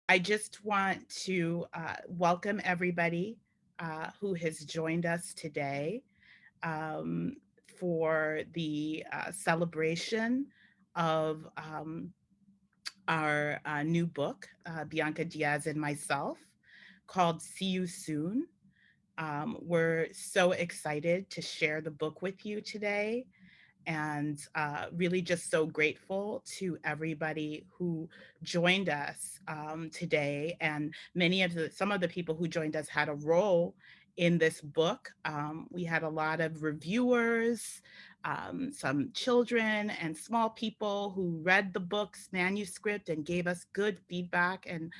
I just want to welcome everybody who has joined us today um, for the celebration of our new book, Bianca Diaz and myself, called See You Soon. We're so excited to share the book with you today and really just so grateful to everybody who joined us today. And some of the people who joined us had a role in this book. We had a lot of reviewers, some children and small people who read the book's manuscript and gave us good feedback and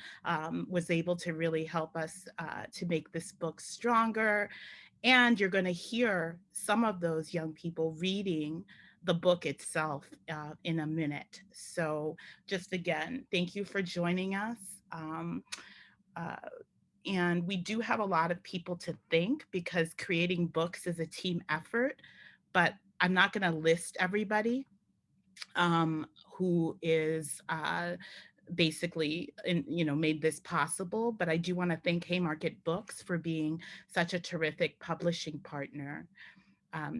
was able to really help us to make this book stronger. And you're going to hear some of those young people reading the book itself in a minute. So, just again, thank you for joining us. Uh, and we do have a lot of people to thank because creating books is a team effort, but I'm not going to list everybody who is basically made this possible, but I do want to thank Haymarket Books for being such a terrific publishing partner.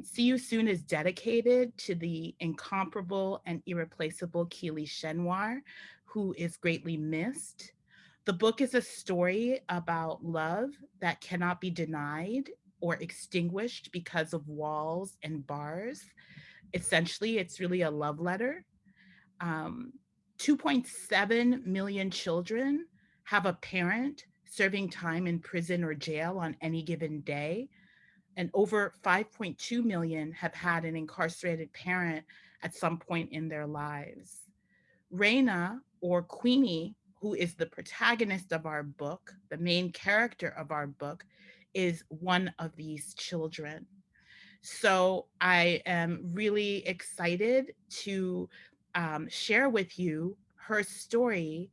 See You Soon is dedicated to the incomparable and irreplaceable Keely Shenwar, who is greatly missed. The book is a story about love that cannot be denied or extinguished because of walls and bars. Essentially, it's really a love letter. um, 2.7 million children have a parent serving time in prison or jail on any given day, and over 5.2 million have had an incarcerated parent at some point in their lives. Reina, or Queenie, who is the protagonist of our book, the main character of our book, is one of these children. So I am really excited to share with you her story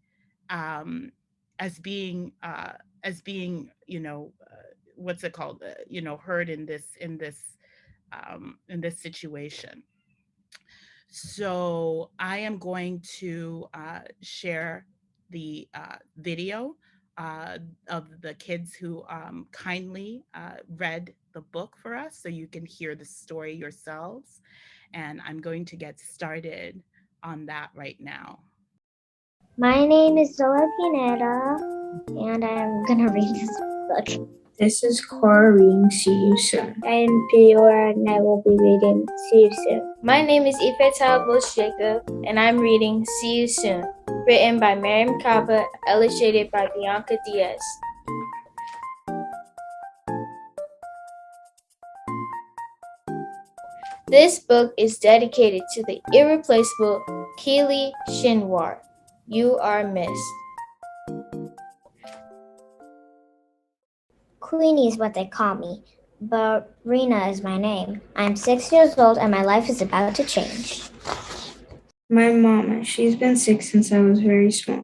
um, as being what's it called heard in this situation. So I am going to share the video uh, of the kids who kindly read the book for us so you can hear the story yourselves. And I'm going to get started on that right now. My name is Dala and I'm gonna read this book. This is Cora reading See You Soon. I am Piora and I will be reading See You Soon. My name is Ifetal Jacob and I'm reading See You Soon, written by Miriam Kaba, illustrated by Bianca Diaz. This book is dedicated to the irreplaceable Keely Shenwar. You are missed. Queenie is what they call me, but Rena is my name. I'm 6 years old and my life is about to change. My mama, she's been sick since I was very small.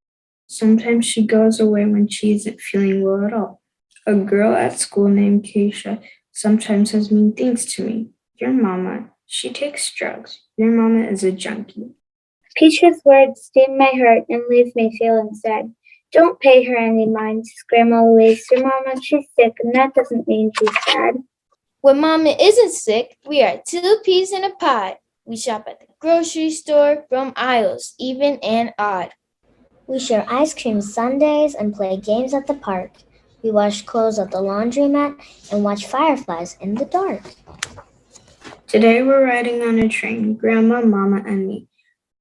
Sometimes she goes away when she isn't feeling well at all. A girl at school named Keisha sometimes says mean things to me. Your mama, she takes drugs. Your mama is a junkie. Keisha's words sting my heart and leave me feeling sad. Don't pay her any mind, Grandma Louise. Your mama, she's sick, and that doesn't mean she's sad. When Mama isn't sick, we are 2 peas in a pod. We shop at the grocery store, roam aisles, even and odd. We share ice cream sundaes and play games at the park. We wash clothes at the laundromat and watch fireflies in the dark. Today we're riding on a train, Grandma, Mama, and me.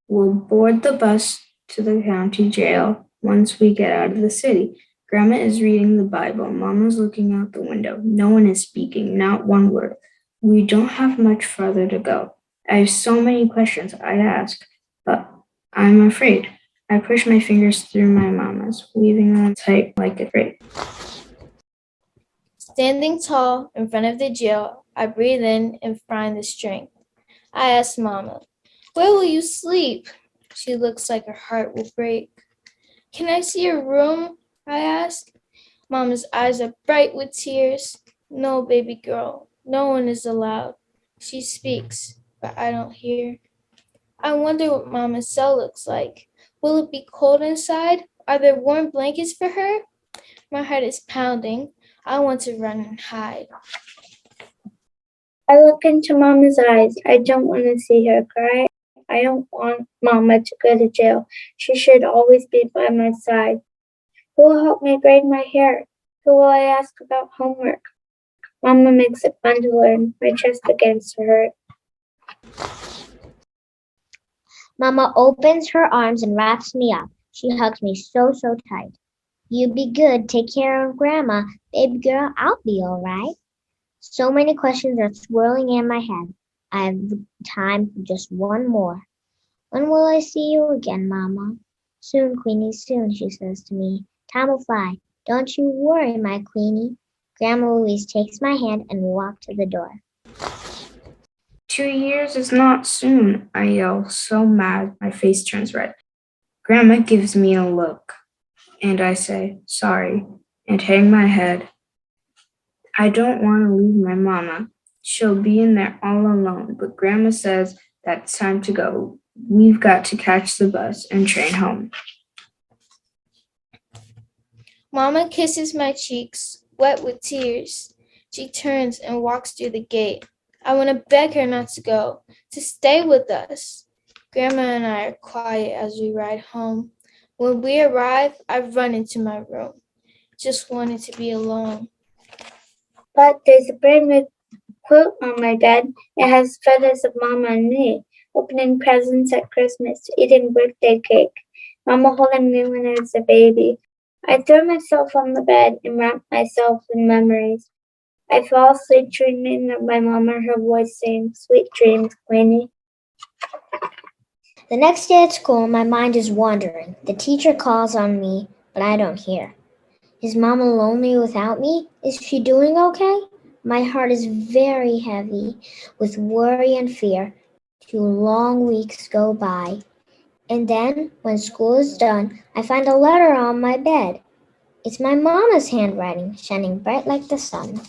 We'll board the bus to the county jail once we get out of the city. Grandma is reading the Bible. Mama's looking out the window. No one is speaking, not one word. We don't have much farther to go. I have so many questions I ask, but I'm afraid. I push my fingers through my mama's, weaving them tight like a braid. Standing tall in front of the jail, I breathe in and find the strength. I ask Mama, "Where will you sleep?" She looks like her heart will break. "Can I see your room?" I ask. Mama's eyes are bright with tears. "No, baby girl, no one is allowed." She speaks, but I don't hear. I wonder what Mama's cell looks like. Will it be cold inside Are there warm blankets for her? My heart is pounding. I want to run and hide. I look into Mama's eyes. I don't want to see her cry. I don't want Mama to go to jail. She should always be by my side. Who will help me braid my hair? Who will I ask about homework? Mama makes it fun to learn. My chest begins to hurt. Mama opens her arms and wraps me up. She hugs me so tight. You be good. Take care of Grandma. Baby girl, I'll be all right. So many questions are swirling in my head. I have time for just one more. When will I see you again, Mama? Soon, Queenie, soon, she says to me. Time will fly. Don't you worry, my Queenie. Grandma Louise takes my hand and we walk to the door. 2 years is not soon, I yell, so mad my face turns red. Grandma gives me a look, and I say, sorry, and hang my head. I don't want to leave my mama. She'll be in there all alone, but Grandma says that it's time to go. We've got to catch the bus and train home. Mama kisses my cheeks, wet with tears. She turns and walks through the gate. I want to beg her not to go, to stay with us. Grandma and I are quiet as we ride home. When we arrive, I run into my room. Just wanted to be alone. But there's a brand new quilt on my bed. It has photos of Mama and me, opening presents at Christmas, eating birthday cake. Mama holding me when I was a baby. I throw myself on the bed and wrap myself in memories. I fall asleep dreaming of my mama, her voice saying, sweet dreams, Queenie. The next day at school, my mind is wandering. The teacher calls on me, but I don't hear. Is Mama lonely without me? Is she doing okay? My heart is very heavy with worry and fear. 2 long weeks go by. And then, when school is done, I find a letter on my bed. It's my Mama's handwriting, shining bright like the sun.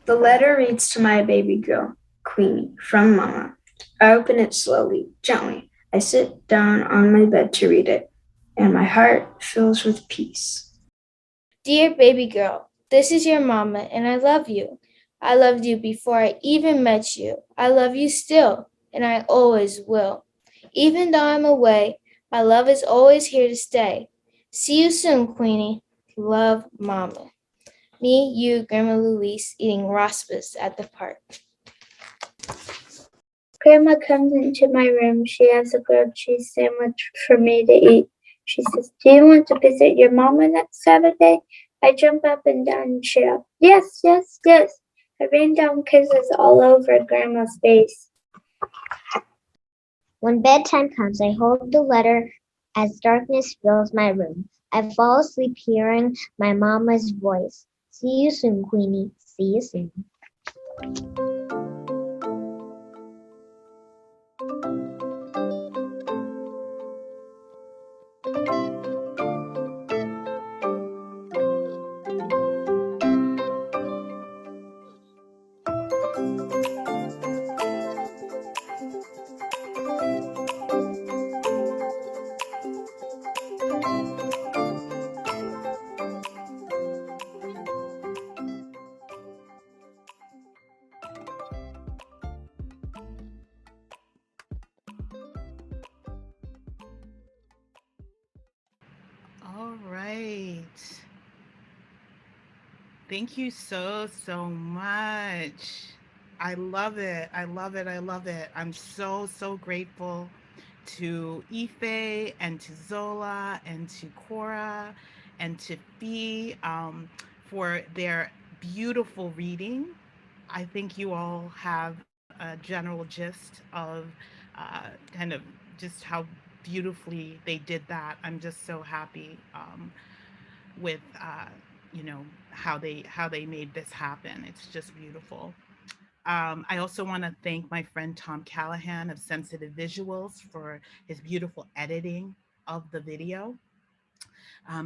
The letter reads to my baby girl, Queenie, from Mama. I open it slowly, gently. I sit down on my bed to read it, and my heart fills with peace. Dear baby girl, this is your mama, and I love you. I loved you before I even met you. I love you still, and I always will. Even though I'm away, my love is always here to stay. See you soon, Queenie. Love, Mama. Me, you, Grandma Louise, eating raspas at the park. Grandma comes into my room. She has a grilled cheese sandwich for me to eat. She says, do you want to visit your mama next Saturday? I jump up and down and shout, yes, yes, yes. I rain down kisses all over Grandma's face. When bedtime comes, I hold the letter as darkness fills my room. I fall asleep hearing my Mama's voice. See you soon, Queenie. See you soon. All right. Thank you so much. I love it. I love it. I love it. I'm so grateful to Ife and to Zola and to Cora and to Fee for their beautiful reading. I think you all have a general gist of kind of just how beautifully they did that. I'm just so happy with how they made this happen. It's just beautiful. I also want to thank my friend Tom Callahan of Sensitive Visuals for his beautiful editing of the video.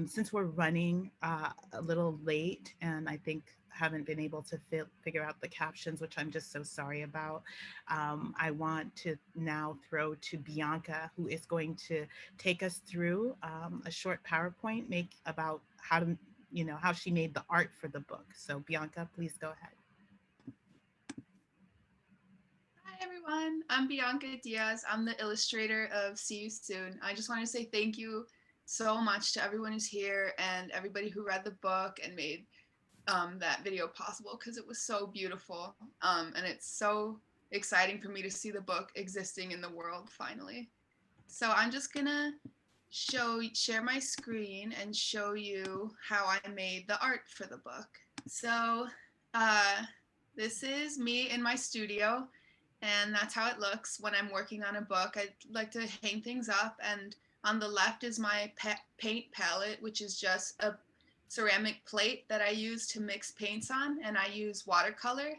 Since we're running a little late, and I think haven't been able to figure out the captions, which I'm just so sorry about. I want to now throw to Bianca, who is going to take us through a short PowerPoint make about how to, how she made the art for the book. So Bianca, please go ahead. Hi everyone, I'm Bianca Diaz. I'm the illustrator of See You Soon. I just want to say thank you so much to everyone who's here and everybody who read the book and made that video possible, because it was so beautiful, and it's so exciting for me to see the book existing in the world finally. So I'm just gonna share my screen and show you how I made the art for the book. So this is me in my studio, and that's how it looks when I'm working on a book. I like to hang things up, and on the left is my paint palette, which is just a ceramic plate that I use to mix paints on, and I use watercolor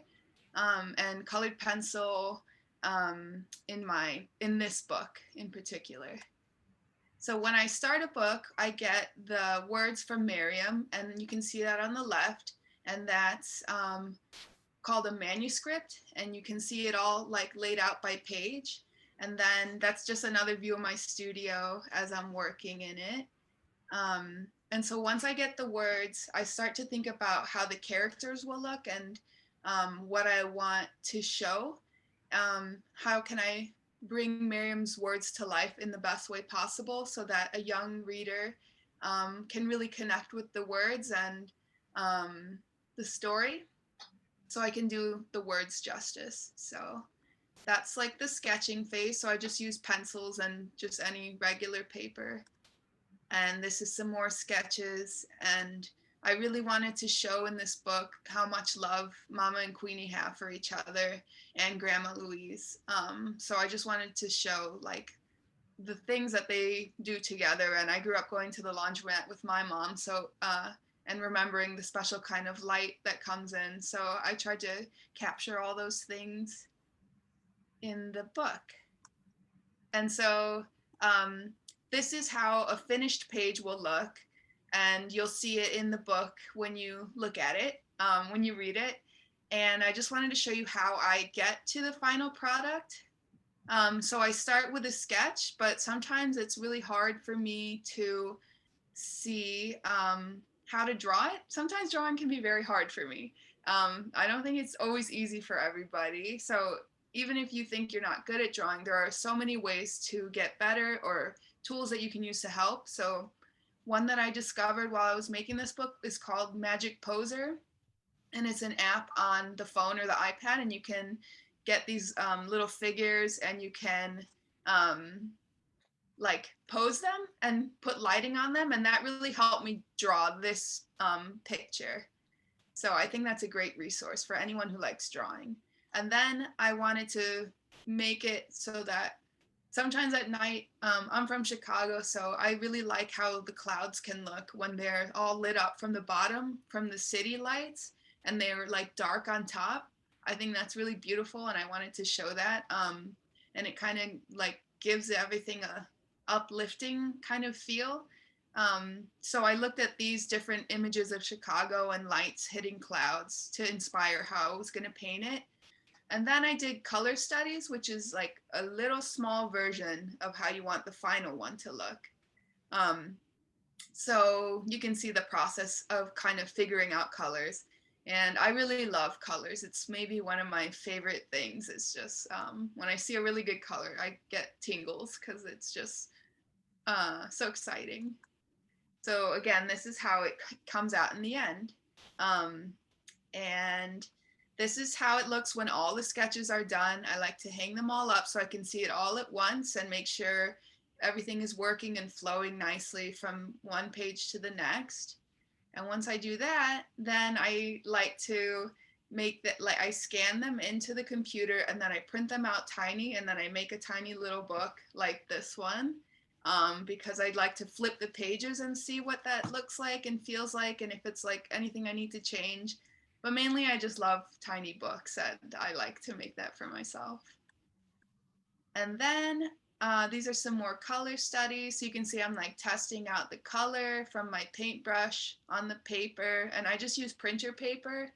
and colored pencil in this book in particular. So when I start a book, I get the words from Merriam, and you can see that on the left, and that's called a manuscript, and you can see it all like laid out by page. And then that's just another view of my studio as I'm working in it. And so once I get the words, I start to think about how the characters will look and what I want to show. How can I bring Miriam's words to life in the best way possible so that a young reader can really connect with the words and the story, so I can do the words justice. So that's like the sketching phase. So I just use pencils and just any regular paper. And this is some more sketches. And I really wanted to show in this book how much love Mama and Queenie have for each other and Grandma Louise. So I just wanted to show like the things that they do together. And I grew up going to the laundromat with my mom. So, and remembering the special kind of light that comes in. So I tried to capture all those things in the book. And so this is how a finished page will look, and you'll see it in the book when you look at it, when you read it. And I just wanted to show you how I get to the final product. So I start with a sketch, but sometimes it's really hard for me to see how to draw it. Sometimes drawing can be very hard for me. I don't think it's always easy for everybody. So even if you think you're not good at drawing, there are so many ways to get better or tools that you can use to help. So one that I discovered while I was making this book is called Magic Poser. And it's an app on the phone or the iPad, and you can get these little figures, and you can like pose them and put lighting on them. And that really helped me draw this picture. So I think that's a great resource for anyone who likes drawing. And then I wanted to make it so that sometimes at night, I'm from Chicago, so I really like how the clouds can look when they're all lit up from the bottom, from the city lights, and they're like dark on top. I think that's really beautiful, and I wanted to show that. And it kind of like gives everything a uplifting kind of feel. So I looked at these different images of Chicago and lights hitting clouds to inspire how I was going to paint it. And then I did color studies, which is like a little small version of how you want the final one to look. So you can see the process of kind of figuring out colors. And I really love colors. It's maybe one of my favorite things. It's just when I see a really good color, I get tingles because it's just so exciting. So again, this is how it comes out in the end. And this is how it looks when all the sketches are done. I like to hang them all up so I can see it all at once and make sure everything is working and flowing nicely from one page to the next. And once I do that, then I like to make that, like I scan them into the computer, and then I print them out tiny, and then I make a tiny little book like this one, because I'd like to flip the pages and see what that looks like and feels like, and if it's like anything I need to change. But mainly I just love tiny books, and I like to make that for myself. And then these are some more color studies. So you can see I'm like testing out the color from my paintbrush on the paper, and I just use printer paper.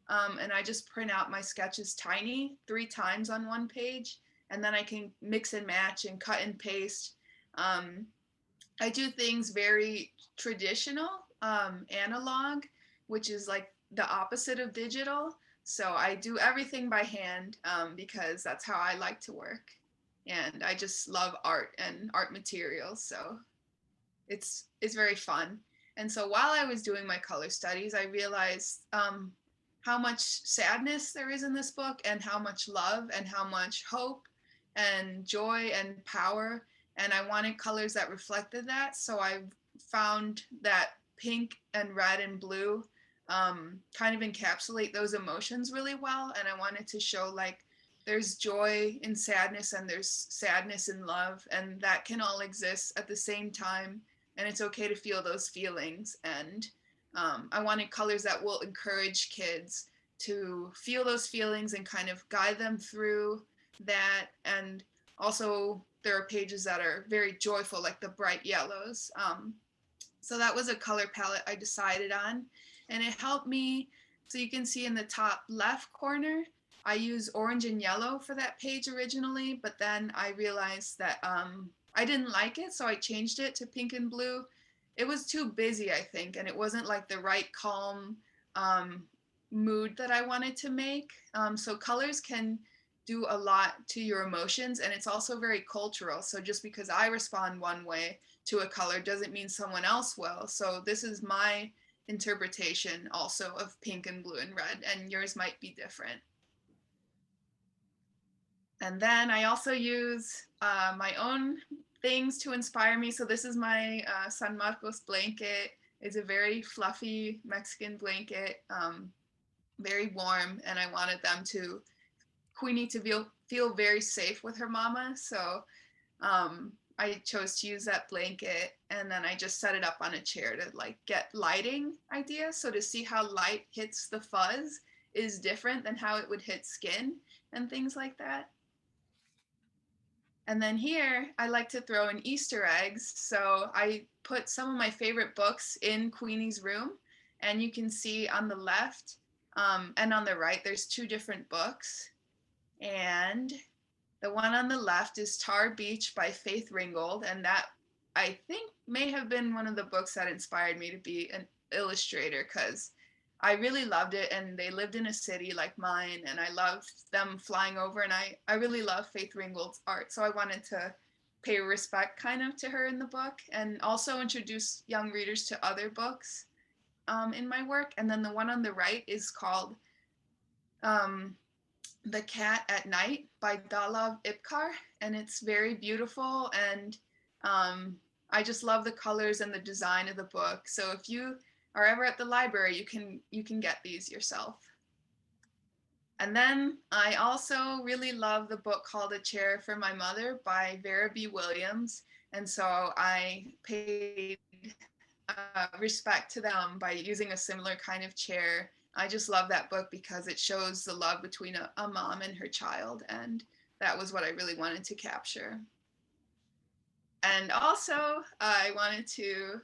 and I just print out my sketches tiny 3 times on one page, and then I can mix and match and cut and paste. I do things very traditional, analog, which is like the opposite of digital. So I do everything by hand, because that's how I like to work. And I just love art and art materials. So it's very fun. And so while I was doing my color studies, I realized how much sadness there is in this book, and how much love and how much hope and joy and power. And I wanted colors that reflected that. So I found that pink and red and blue kind of encapsulate those emotions really well. And I wanted to show like there's joy in sadness and there's sadness in love, and that can all exist at the same time. And it's okay to feel those feelings. And I wanted colors that will encourage kids to feel those feelings and kind of guide them through that. And also there are pages that are very joyful, like the bright yellows. So that was a color palette I decided on, and it helped me. So you can see in the top left corner, I use orange and yellow for that page originally, but then I realized that I didn't like it, so I changed it to pink and blue. It was too busy, I think, and it wasn't like the right calm mood that I wanted to make. So colors can do a lot to your emotions, and it's also very cultural. So just because I respond one way to a color doesn't mean someone else will. So this is my interpretation also of pink and blue and red, and yours might be different. And then I also use my own things to inspire me. So this is my San Marcos blanket. It's a very fluffy Mexican blanket, very warm, and I wanted them to, Queenie, to feel very safe with her mama. So I chose to use that blanket, and then I just set it up on a chair to like get lighting ideas. So to see how light hits the fuzz is different than how it would hit skin and things like that. And then here, I like to throw in Easter eggs. So I put some of my favorite books in Queenie's room, and you can see on the left and on the right, there's 2 different books. And the one on the left is Tar Beach by Faith Ringgold, and that I think may have been one of the books that inspired me to be an illustrator, because I really loved it, and they lived in a city like mine, and I loved them flying over, and I really love Faith Ringgold's art, so I wanted to pay respect kind of to her in the book, and also introduce young readers to other books in my work. And then the one on the right is called The Cat at Night by Dala Ipkar, and it's very beautiful, and I just love the colors and the design of the book. So if you are ever at the library, you can get these yourself. And then I also really love the book called A Chair for My Mother by Vera B. Williams, and so I paid respect to them by using a similar kind of chair. I just love that book because it shows the love between a mom and her child, and that was what I really wanted to capture. And also, I wanted to,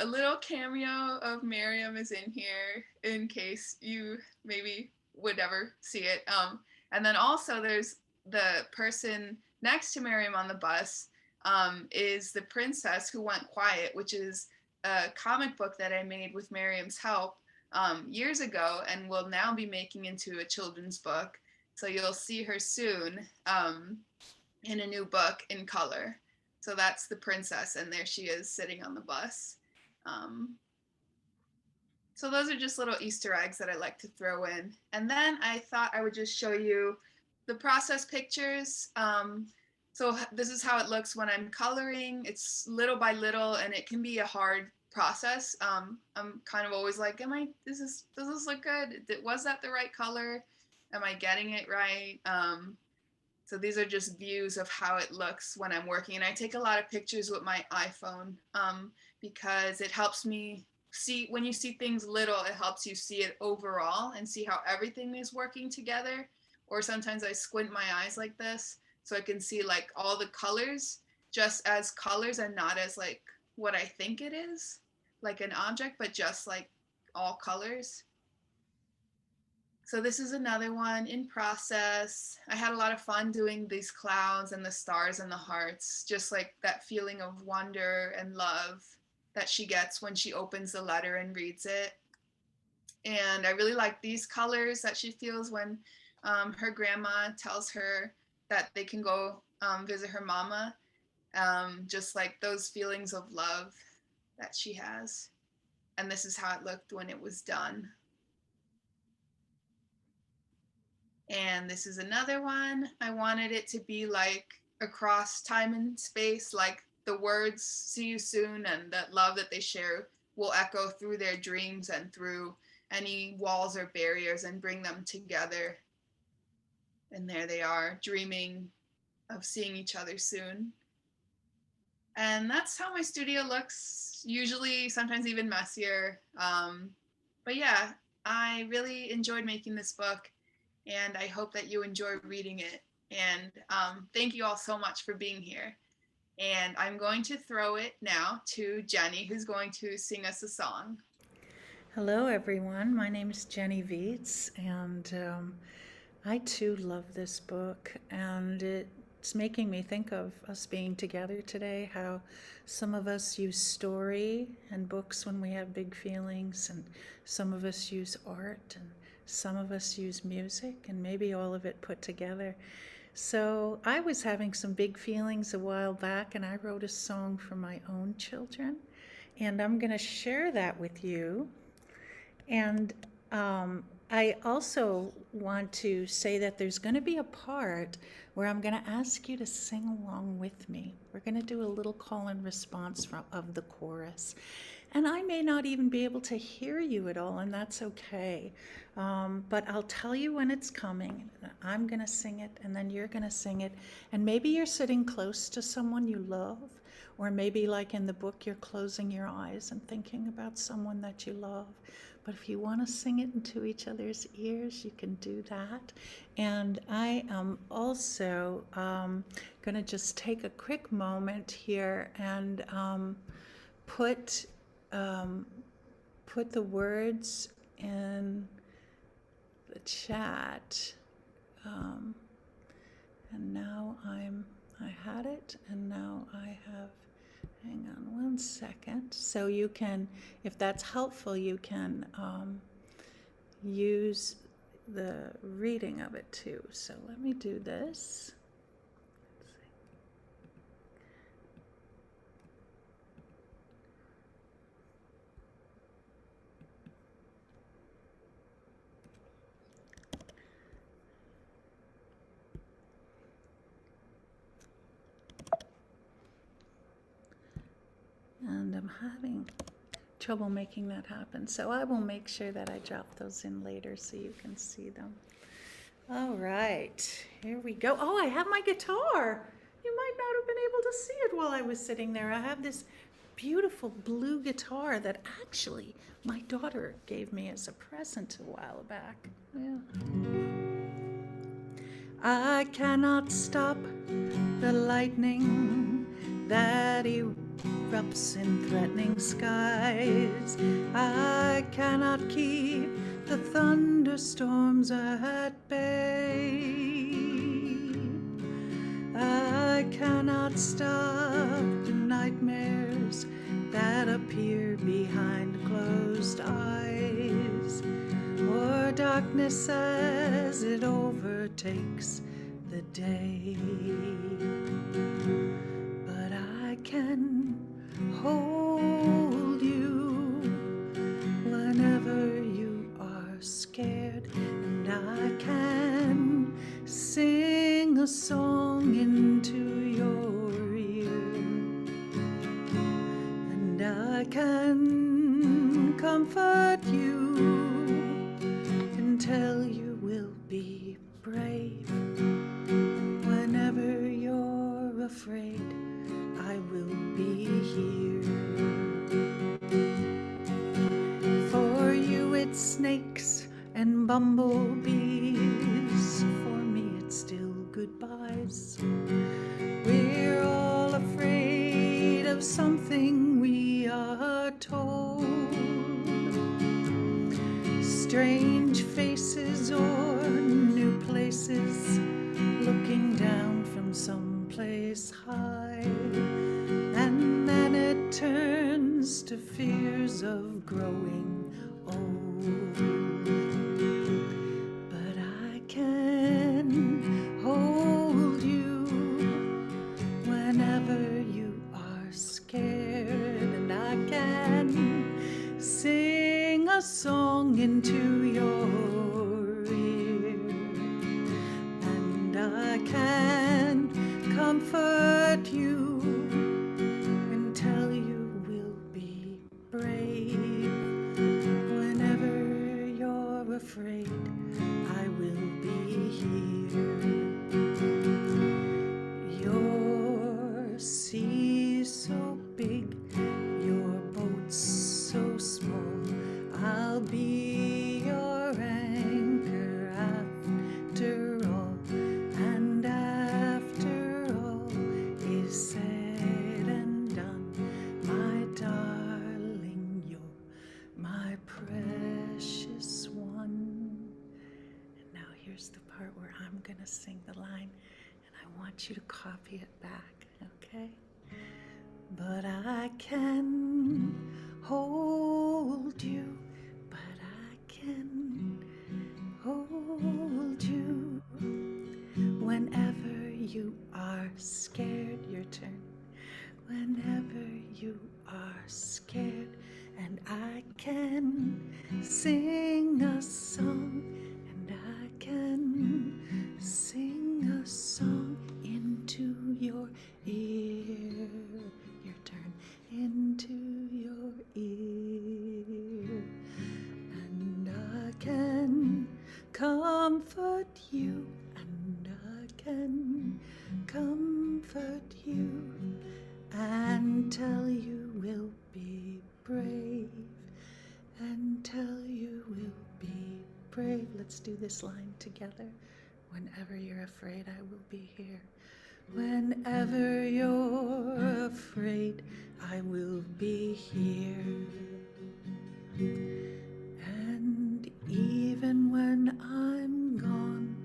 a little cameo of Miriam is in here in case you maybe would ever see it. And then also there's the person next to Miriam on the bus is the princess who went quiet, which is a comic book that I made with Miriam's help years ago, and will now be making into a children's book. So you'll see her soon in a new book in color. So that's the princess, and there she is sitting on the bus. So those are just little Easter eggs that I like to throw in. And then I thought I would just show you the process pictures. So this is how it looks when I'm coloring. It's little by little, and it can be a hard process. I'm kind of always like, does this look good? Was that the right color? Am I getting it right? So these are just views of how it looks when I'm working. And I take a lot of pictures with my iPhone because it helps me see, when you see things little, it helps you see it overall and see how everything is working together. Or sometimes I squint my eyes like this so I can see like all the colors just as colors and not as like what I think it is, like an object, but just like all colors. So this is another one in process. I had a lot of fun doing these clouds and the stars and the hearts, just like that feeling of wonder and love that she gets when she opens the letter and reads it. And I really like these colors that she feels when her grandma tells her that they can go visit her mama. Just like those feelings of love that she has. And this is how it looked when it was done. And this is another one. I wanted it to be like across time and space, like the words "see you soon" and that love that they share will echo through their dreams and through any walls or barriers and bring them together. And there they are, dreaming of seeing each other soon. And that's how my studio looks, usually, sometimes even messier. But yeah, I really enjoyed making this book, and I hope that you enjoy reading it. And thank you all so much for being here. And I'm going to throw it now to Jenny, who's going to sing us a song. Hello, everyone. My name is Jenny Vietz, and I too love this book, and it's making me think of us being together today, how some of us use story and books when we have big feelings, and some of us use art, and some of us use music, and maybe all of it put together. So I was having some big feelings a while back, and I wrote a song for my own children, and I'm going to share that with you. And I also want to say that there's going to be a part where I'm going to ask you to sing along with me. We're going to do a little call and response of the chorus. And I may not even be able to hear you at all, and that's okay. But I'll tell you when it's coming. I'm going to sing it, and then you're going to sing it. And maybe you're sitting close to someone you love, or maybe like in the book, you're closing your eyes and thinking about someone that you love. But if you want to sing it into each other's ears, you can do that. And I am also going to just take a quick moment here and put the words in the chat. And now I had it, and now I have. Hang on 1 second. So you can, if that's helpful, you can use the reading of it too. So let me do this. And I'm having trouble making that happen. So I will make sure that I drop those in later so you can see them. All right, here we go. Oh, I have my guitar. You might not have been able to see it while I was sitting there. I have this beautiful blue guitar that actually my daughter gave me as a present a while back. Yeah. I cannot stop the lightning that erupts in threatening skies. I cannot keep the thunderstorms at bay. I cannot stop the nightmares that appear behind closed eyes, or darkness as it overtakes the day. But I can hold you whenever you are scared, and I can sing a song into your ear, and I can comfort you and tell you will be brave. Whenever you're afraid, I will be here. For you it's snakes and bumblebees. For me it's still goodbyes. We're all afraid of something we are told. strange faces or new places, looking down from someplace high. And then it turns to fears of growing old. But I can hold you whenever you are scared, and I can sing a song into your ear, and I can comfort you and tell you we'll be brave. Whenever you're afraid, I will be here. Your sea so big, your boat so small, I'll be your anchor after all. And after all is said and done, my darling, you're my precious one. And now here's the part where I'm gonna sing the line, and I want you to copy it back, okay? But I can hold you, but I can hold you whenever you are scared. Your turn. Whenever you are scared, and I can sing a song, and I can sing a song into your ear. Your turn. Into your ear. And I can comfort you, and I can comfort you and tell you we'll be brave, and tell you we'll be brave. Let's do this line together. Whenever you're afraid, I will be here. Whenever you're afraid, I will be here. And even when I'm gone,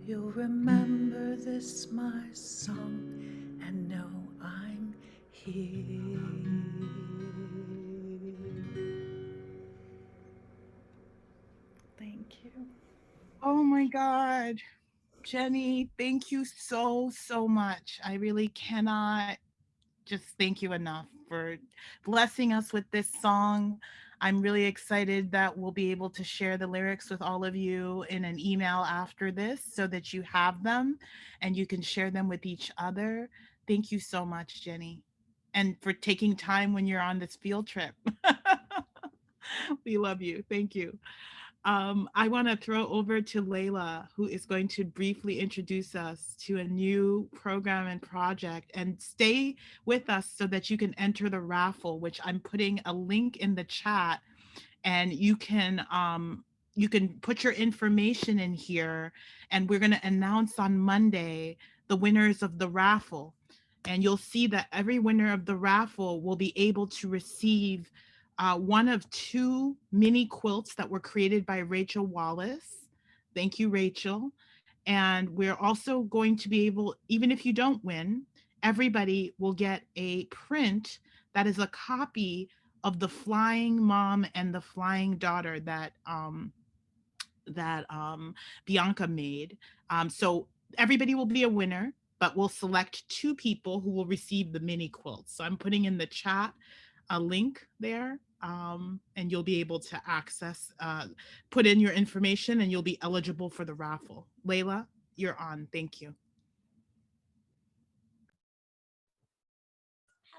you'll remember this, my song, and know I'm here. Thank you. Oh my God. Jenny, thank you so, so much. I really cannot just thank you enough for blessing us with this song. I'm really excited that we'll be able to share the lyrics with all of you in an email after this so that you have them and you can share them with each other. Thank you so much, Jenny, and for taking time when you're on this field trip. We love you. Thank you. I want to throw over to Layla, who is going to briefly introduce us to a new program and project. And stay with us so that you can enter the raffle, which I'm putting a link in the chat, and you can put your information in here, and we're going to announce on Monday the winners of the raffle. And you'll see that every winner of the raffle will be able to receive one of two mini quilts that were created by Rachel Wallace. Thank you, Rachel. And we're also going to be able, even if you don't win, everybody will get a print that is a copy of the Flying Mom and the Flying Daughter that Bianca made. So everybody will be a winner, but we'll select two people who will receive the mini quilts. So I'm putting in the chat a link there, and you'll be able to access, put in your information, and you'll be eligible for the raffle. Layla, you're on. Thank you.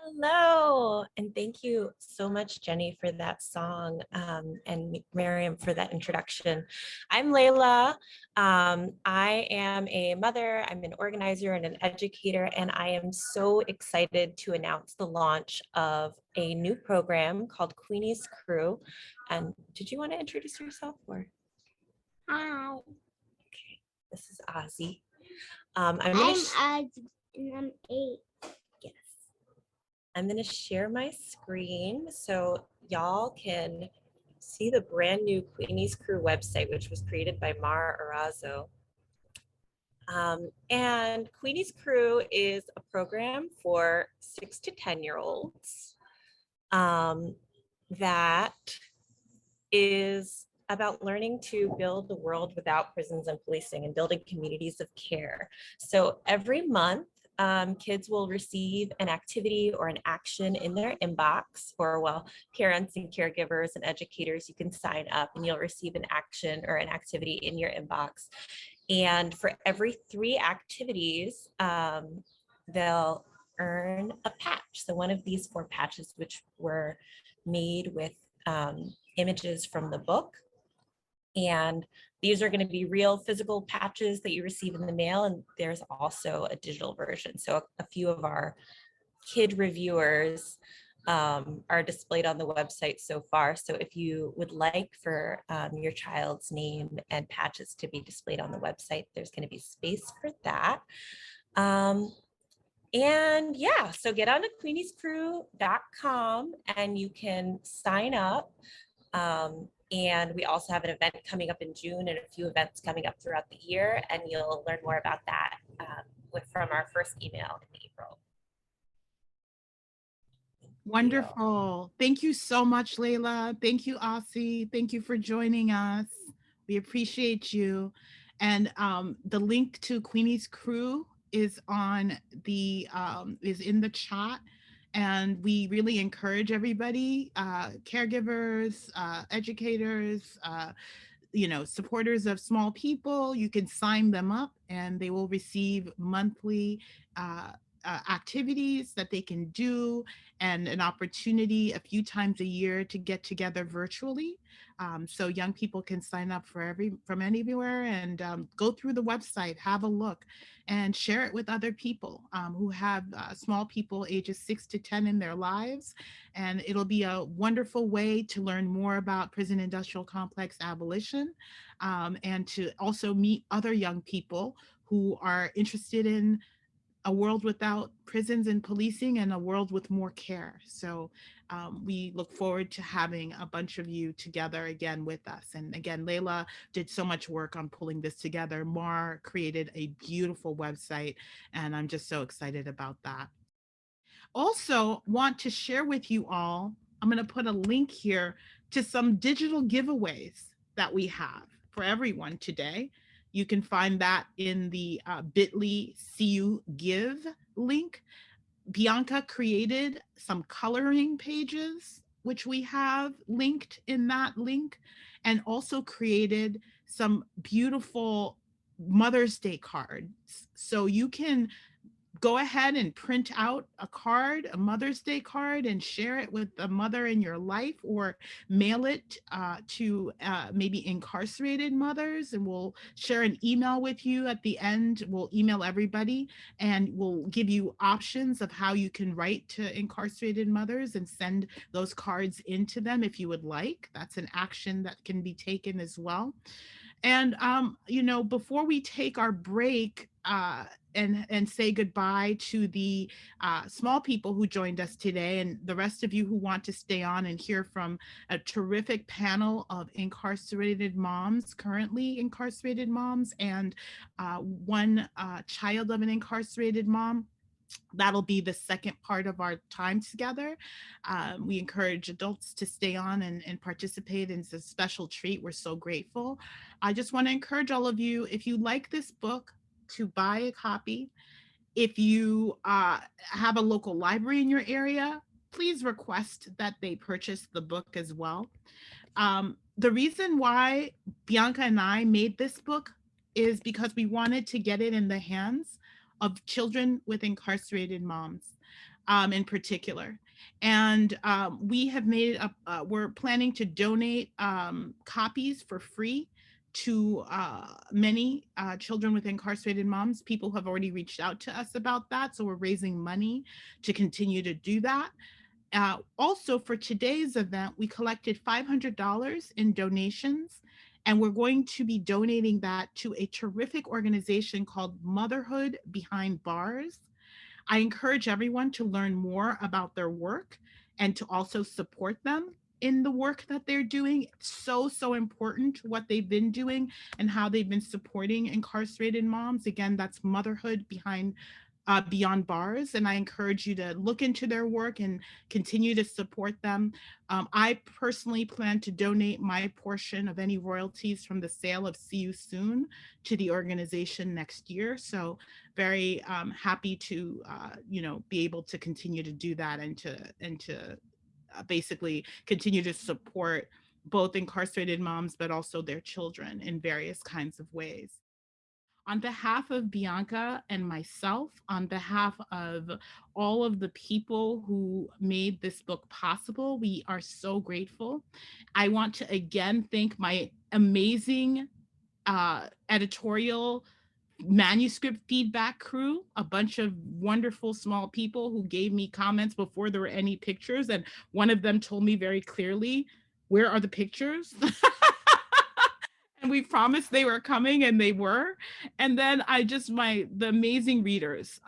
Hello, and thank you so much, Jenny, for that song, and Miriam for that introduction. I'm Layla. I am a mother, I'm an organizer and an educator, and I am so excited to announce the launch of a new program called Queenie's Crew. And did you want to introduce yourself? Or? Hi. Okay, this is Ozzy. I'm Ozzy, and I'm 8. Yes. I'm going to share my screen so y'all can see the brand new Queenie's Crew website, which was created by Mara Arazo. And Queenie's Crew is a program for 6 to 10-year-olds that is about learning to build the world without prisons and policing and building communities of care. So every month, kids will receive an activity or an action in their inbox, or well, parents and caregivers and educators, you can sign up and you'll receive an action or an activity in your inbox. And for every 3 activities, they'll earn a patch. So one of these 4 patches, which were made with images from the book. And these are going to be real physical patches that you receive in the mail. And there's also a digital version. So a few of our kid reviewers are displayed on the website so far. So if you would like for your child's name and patches to be displayed on the website, there's going to be space for that. And yeah, so get on to queeniescrew.com and you can sign up. And we also have an event coming up in June and a few events coming up throughout the year. And you'll learn more about that from our first email in April. Wonderful. Thank you so much, Layla. Thank you, Aussie. Thank you for joining us. We appreciate you. And the link to Queenie's Crew is on the is in the chat. And we really encourage everybody, caregivers, educators, supporters of small people. You can sign them up and they will receive monthly activities that they can do and an opportunity a few times a year to get together virtually. So young people can sign up from anywhere and go through the website, have a look and share it with other people who have small people ages 6 to 10 in their lives. And it'll be a wonderful way to learn more about prison industrial complex abolition and to also meet other young people who are interested in a world without prisons and policing and a world with more care. So we look forward to having a bunch of you together again with us. And again, Layla did so much work on pulling this together. Mar created a beautiful website, and I'm just so excited about that. Also want to share with you all, I'm going to put a link here to some digital giveaways that we have for everyone today. You can find that in the bit.ly CU Give link. Bianca created some coloring pages, which we have linked in that link, and also created some beautiful Mother's Day cards. So you can go ahead and print out a card, a Mother's Day card, and share it with a mother in your life, or mail it to maybe incarcerated mothers. And we'll share an email with you at the end. We'll email everybody and we'll give you options of how you can write to incarcerated mothers and send those cards into them if you would like. That's an action that can be taken as well. And, before we take our break, and say goodbye to the small people who joined us today and the rest of you who want to stay on and hear from a terrific panel of incarcerated moms, currently incarcerated moms, and one child of an incarcerated mom. That'll be the second part of our time together. We encourage adults to stay on and participate, and it's a special treat. We're so grateful. I just want to encourage all of you, if you like this book, to buy a copy. If you have a local library in your area, please request that they purchase the book as well. The reason why Bianca and I made this book is because we wanted to get it in the hands of children with incarcerated moms in particular. And we have made we're planning to donate copies for free to many children with incarcerated moms. People have already reached out to us about that. So we're raising money to continue to do that. Also for today's event, we collected $500 in donations, and we're going to be donating that to a terrific organization called Motherhood Behind Bars. I encourage everyone to learn more about their work and to also support them. in the work that they're doing. It's so, so important what they've been doing and how they've been supporting incarcerated moms. Again, that's Motherhood Beyond Bars. And I encourage you to look into their work and continue to support them. I personally plan to donate my portion of any royalties from the sale of See You Soon to the organization next year. So very happy to, be able to continue to do that and to basically continue to support both incarcerated moms, but also their children in various kinds of ways. On behalf of Bianca and myself, on behalf of all of the people who made this book possible, we are so grateful. I want to again thank my amazing editorial manuscript feedback crew, a bunch of wonderful small people who gave me comments before there were any pictures. And one of them told me very clearly, where are the pictures? And we promised they were coming, and they were. And then the amazing readers,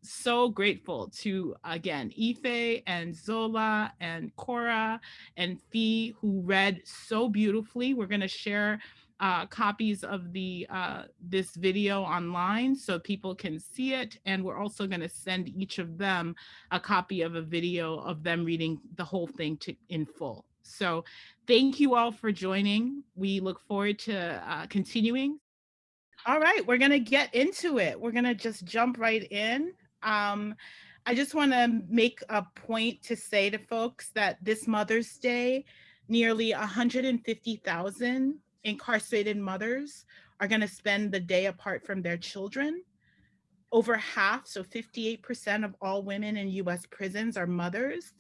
so grateful to, again, Ife and Zola and Cora and Fee, who read so beautifully. We're going to share copies of this video online so people can see it, and we're also going to send each of them a copy of a video of them reading the whole thing in full. So thank you all for joining. We look forward to continuing. All right, we're going to get into it. We're going to just jump right in. I just want to make a point to say to folks that this Mother's Day, nearly 150,000 incarcerated mothers are going to spend the day apart from their children. Over half, so 58% of all women in US prisons are mothers,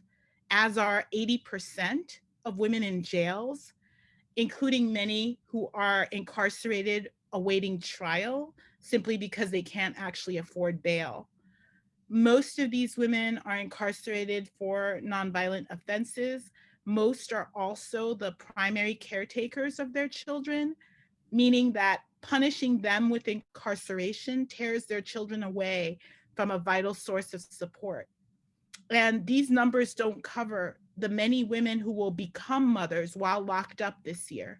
as are 80% of women in jails, including many who are incarcerated awaiting trial simply because they can't actually afford bail. Most of these women are incarcerated for nonviolent offenses. Most are also the primary caretakers of their children, meaning that punishing them with incarceration tears their children away from a vital source of support. And these numbers don't cover the many women who will become mothers while locked up this year.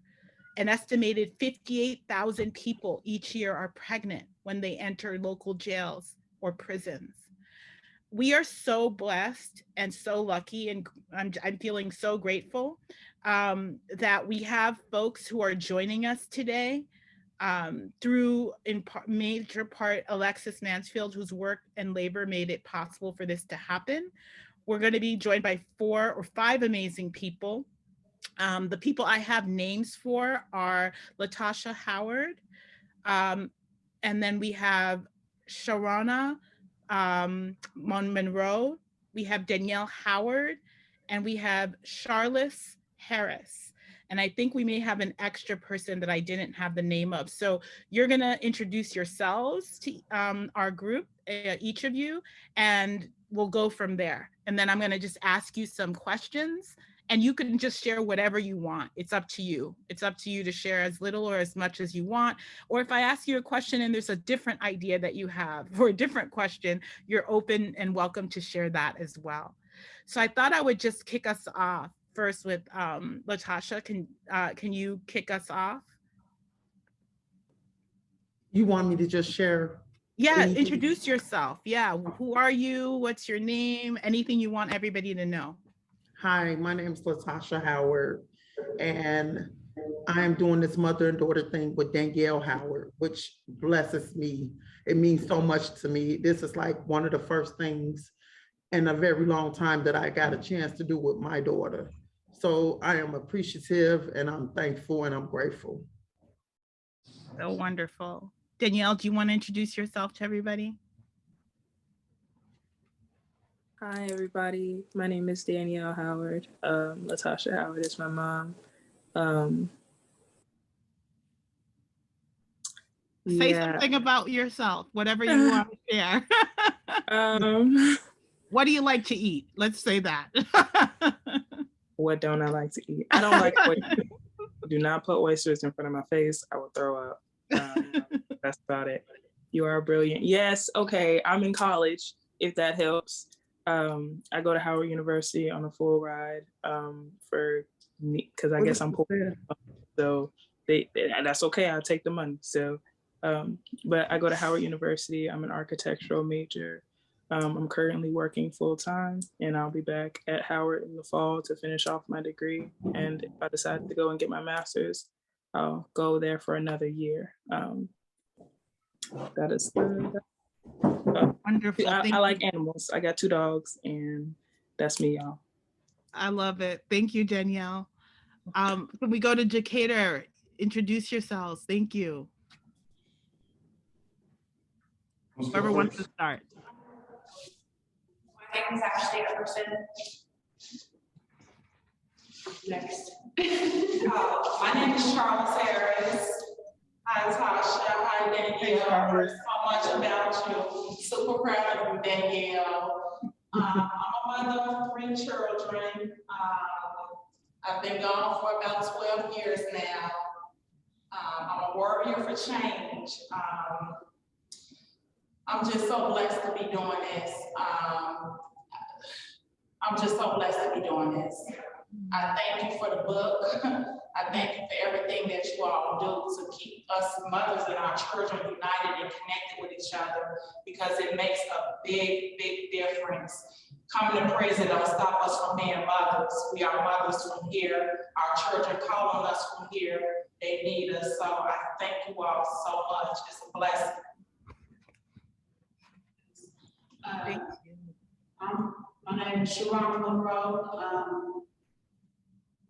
An estimated 58,000 people each year are pregnant when they enter local jails or prisons. We are so blessed and so lucky, and I'm feeling so grateful that we have folks who are joining us today through, in major part, Alexis Mansfield, whose work and labor made it possible for this to happen. We're going to be joined by 4 or 5 amazing people. The people I have names for are Latasha Howard, and then we have Sharona Monroe, we have Danielle Howard, and we have Charlize Harris. And I think we may have an extra person that I didn't have the name of. So you're gonna introduce yourselves to our group, each of you, and we'll go from there. And then I'm gonna just ask you some questions, and you can just share whatever you want. It's up to you. It's up to you to share as little or as much as you want. Or if I ask you a question and there's a different idea that you have for a different question, you're open and welcome to share that as well. So I thought I would just kick us off first with Latasha. Can you kick us off? You want me to just share? Yeah, introduce yourself. Yeah, who are you? What's your name? Anything you want everybody to know. Hi, my name is Latasha Howard, and I'm doing this mother and daughter thing with Danielle Howard, which blesses me. It means so much to me. This is like one of the first things in a very long time that I got a chance to do with my daughter. So I am appreciative, and I'm thankful, and I'm grateful. So wonderful. Danielle, do you want to introduce yourself to everybody? Hi, everybody. My name is Danielle Howard. Latasha Howard is my mom. Say something about yourself, whatever you want to share. What do you like to eat? Let's say that. What don't I like to eat? I don't like oysters. Do not put oysters in front of my face. I will throw up. That's about it. You are brilliant. Yes. Okay. I'm in college, if that helps. I go to Howard University on a full ride for me because I guess I'm poor. So that's okay. I'll take the money. So, but I go to Howard University. I'm an architectural major. I'm currently working full time, and I'll be back at Howard in the fall to finish off my degree. And if I decide to go and get my master's, I'll go there for another year. That is wonderful. I like animals. I got 2 dogs, and that's me, y'all. I love it. Thank you, Danielle. Can we go to Decatur? Introduce yourselves. Thank you. Whoever wants to start. My name is Ashley Everson. Next. My name is Charles Harris. Hi, Tasha. Hi, Danielle. I heard so much about you. Super proud of you, Danielle. I'm a mother of 3 children. I've been gone for about 12 years now. I'm a warrior for change. I'm just so blessed to be doing this. I'm just so blessed to be doing this. I thank you for the book. I thank you for everything that you all do to keep us mothers and our children united and connected with each other, because it makes a big, big difference. Coming to prison don't stop us from being mothers. We are mothers from here. Our children call on us from here. They need us. So I thank you all so much. It's a blessing. Thank you. My name is Sharon Monroe.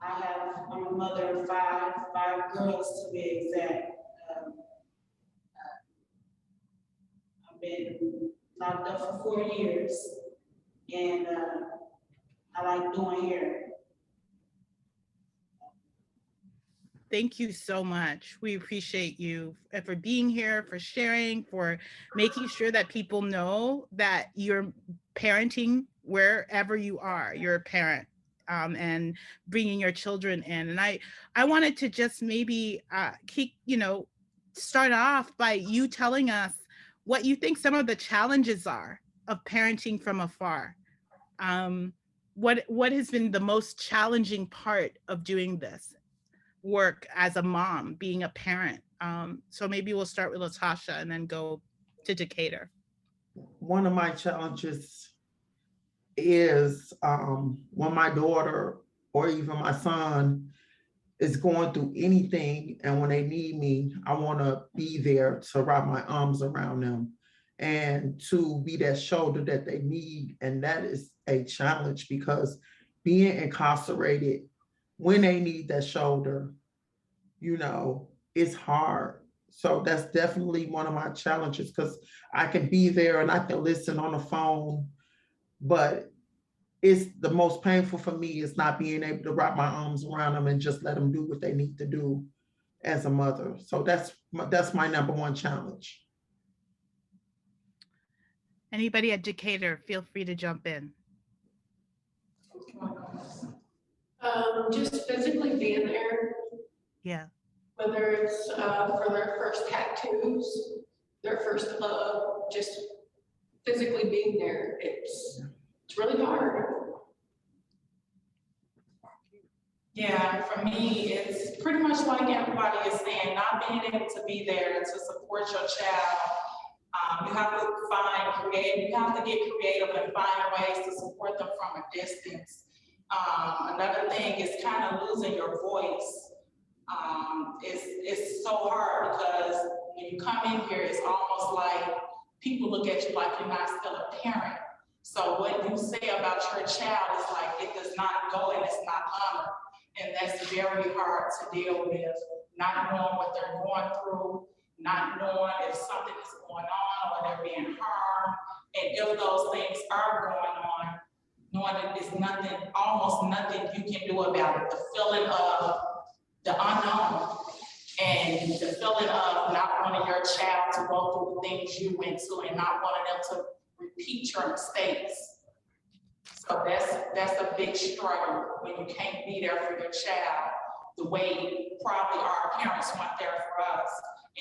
I'm a mother of 5 girls to be exact. I've been locked up for 4 years, and I like doing hair. Thank you so much. We appreciate you for being here, for sharing, for making sure that people know that you're parenting wherever you are. You're a parent, and bringing your children in. And I wanted to just maybe start off by you telling us what you think some of the challenges are of parenting from afar. What has been the most challenging part of doing this work as a mom, being a parent? So maybe we'll start with Latasha and then go to Decatur. One of my challenges is when my daughter or even my son is going through anything, and when they need me, I want to be there to wrap my arms around them and to be that shoulder that they need. And that is a challenge, because being incarcerated, when they need that shoulder, it's hard. So that's definitely one of my challenges, because I can be there and I can listen on the phone, but it's the most painful for me is not being able to wrap my arms around them and just let them do what they need to do as a mother. So that's my number one challenge. Anybody at Decatur, feel free to jump in. Just physically being there. Yeah. Whether it's for their first tattoos, their first hug, just physically being there. It's really hard. Yeah, for me, it's pretty much like everybody is saying, not being able to be there to support your child. You have to you have to get creative and find ways to support them from a distance. Another thing is kind of losing your voice. It's so hard, because when you come in here, it's almost like people look at you like you're not still a parent. So what you say about your child is like, it does not go and it's not honored. And that's very hard to deal with, not knowing what they're going through, not knowing if something is going on or they're being harmed. And if those things are going on, knowing that there's nothing, almost nothing you can do about it. The feeling of the unknown and the feeling of not wanting your child to go through the things you went through and not wanting them to repeat your mistakes. So that's a big struggle when you can't be there for your child the way probably our parents weren't there for us,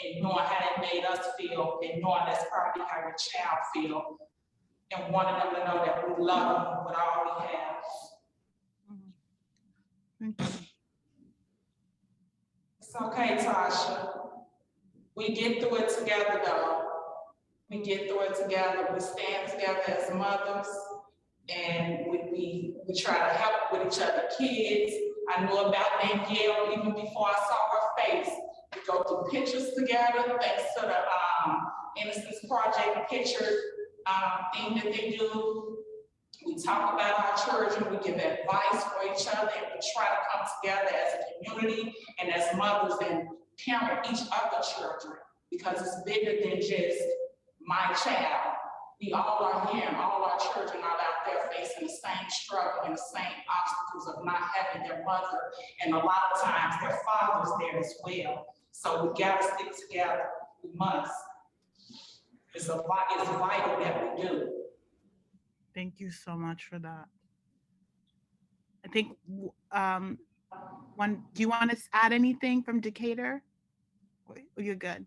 and knowing how that made us feel, and knowing that's probably how your child feel. and wanting them to know that we love them with all we have. Thank you. It's okay, Tasha. We get through it together, though. We get through it together. We stand together as mothers, and we try to help with each other. Kids, I knew about Danielle even before I saw her face. We go through pictures together, thanks to the Innocence Project picture thing that they do. We talk about our children, we give advice for each other, and we try to come together as a community and as mothers and parent each other children, because it's bigger than just my child. We all are here, and all our children are out there facing the same struggle and the same obstacles of not having their mother, and a lot of times their father's there as well. So we gotta stick together, we must. It's vital that we do. Thank you so much for that. I think, do you want to add anything from Decatur? Or you're good.